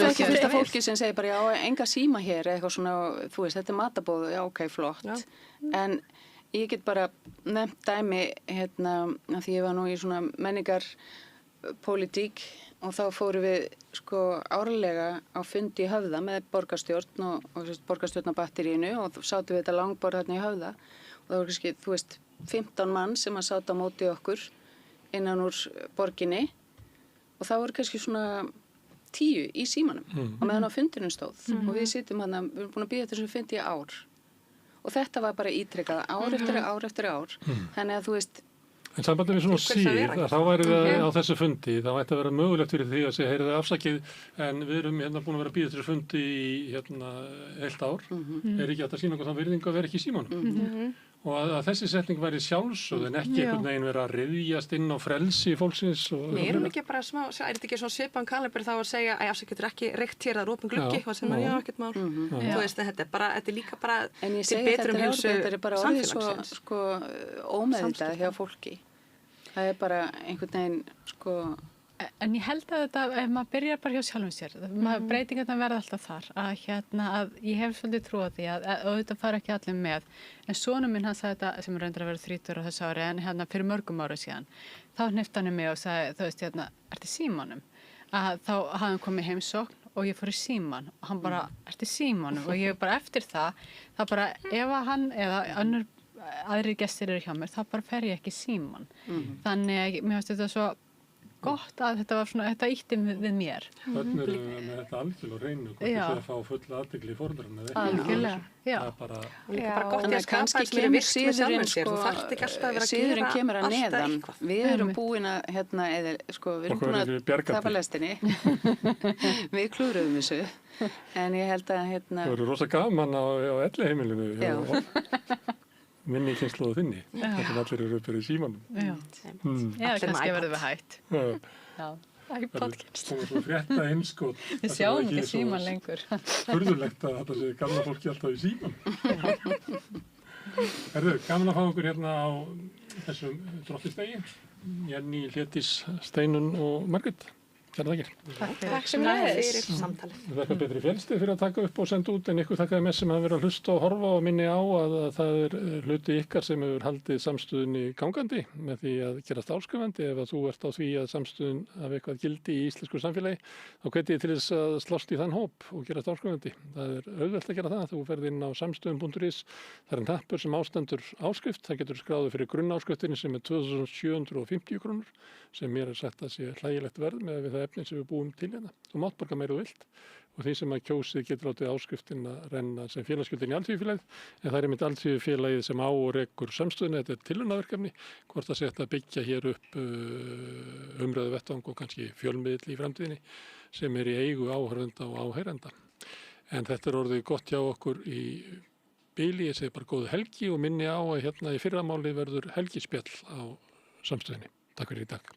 þekki fullt af fólki sem segir bara, já, enga síma hér, eitthvað svona, þú veist, þetta er matabóð, já, ok, flott. En ég get bara nefnt dæmi, því ég var nú í svona menningarpólitík og þá fórum við sko árlega á fundi í Höfða með borgarstjórn og borgarstjórnabatteríinu og sátum við þetta langborð þarna í Höfða og það voru kannski, þú veist, 15 mann sem að sáta á móti okkur innan úr borginni og það voru kannski svona 10 í símanum og meðan á fundinum stóð og við sittum við erum búin að bíða þessum fundi í ár og þetta var bara ítrekkað ár eftir ár þannig að þú veist En sambandið við svona síð, þá væri það á þessu fundi, þá ætti að vera mögulegt fyrir því að segja, heyrðu það afsakið, en við erum búin að vera að bíða þessu fundi í heilt ár, er ekki hægt að sýna okkur þann virðingu að vera ekki í símanum. Og að þessi setning væri sjálfsögð en ekki einhvern veginn vera að ryðjast inn á frelsi fólksins. Nei, erum ekki bara smá, er þetta ekki svona svipan kalibur þá að segja, afsakið er ekki reykt hér, það er opin gluggi, og sem já, ekkert mál. Þú veist, þetta er líka bara til betrum hilsu samfélagsins. Þetta er bara orðið svo ómeðvitað hjá fólki. Það er bara einhvern veginn, En ég held að þetta, ef maður byrjar bara hjá sjálfum sér, breytingarna verða alltaf þar, að ég hef svolítið trú á því að auðvitað fara ekki allir með, en sonur minn hann sagði þetta, sem reyndar að vera 30 á þessu ári, en fyrir mörgum ára síðan, þá hnippti hann mig og sagði, þú veist, ertu í símanum? Að þá hafði hann komið heimsókn og ég fór í síman og hann bara, ertu í símanum? Og ég bara eftir það bara, ef að hann eða aðrir gestir eru hjá mér, þá bara fer ég ekki í síman. Þannig að mér finnst þetta svo gott að þetta var svona, þetta ítti við mér. Þannig er með þetta algjörlega reynu, hvort þið að fá fulla aðtekli í fóreldrarna eða ekki. Algjörlega, já. Og líka bara gott í að skapa þess að vera virkt með sjálfum sér. Þú þarft ekki alltaf að vera að gera kemur að neðan. Við erum búin að, við erum búin að tapa lestinni. Við klúruðum þessu. En ég held að, Það voru rosa gaman á elliheimilinu. Minni kynslu og þinni. Þetta allir eru uppið í símanum. Já, kannski verðum við hægt. Já, iPod-kynslu. Það var svo frétta einskot. Við sjáum ekki síman lengur. Furðulegt að þetta sé gamla fólki alltaf í síman. Gaman að fá okkur hérna á þessum drottistegi. Jenny, Hlédís, Steinunn og Margrét. Takk sem leiðis fyrir samtalið. Það er betri fjölstið fyrir að taka upp og senda út en ykkur þakkaði með sem að vera að hlusta og horfa og minni á að það er hluti ykkar sem hefur haldið samstöðunni gangandi með því að gerast áskrifandi. Ef að þú ert á því að samstöðun hafi eitthvað gildi í íslensku samfélagi þá hvet ég til þess að slást í þann hóp og gerast áskrifandi. Það er auðvelt að gera það. Þú ferð inn á samstöðun.is. Það er en hnappur sem ástendur áskrift. Það getur skráðu fyrir grunnáskriftinni sem er 2750 krónur sem mér er sagt að sé hlægilegt verð með við það efni sem við búum til hérna. Þú mátt borga meira og vilt og því sem að kjósið getur látið áskriftin að renna sem félagsgjöldin í Alþýðufélagið en það er einmitt Alþýðufélagið sem á og rekur samstöðuna. Þetta er tilraunaverkefni hvort það sé hægt að byggja hér upp umræðu vettvang og kannski fjölmiðl í framtíðinni sem er í eigu áhorfenda og áheyrenda. En þetta er orðið gott hjá okkur í bili. Ég segi bara góð helgi og minni á að hérna í fyrramáli verður helgispjall á samstöðinni. Takk fyrir í dag.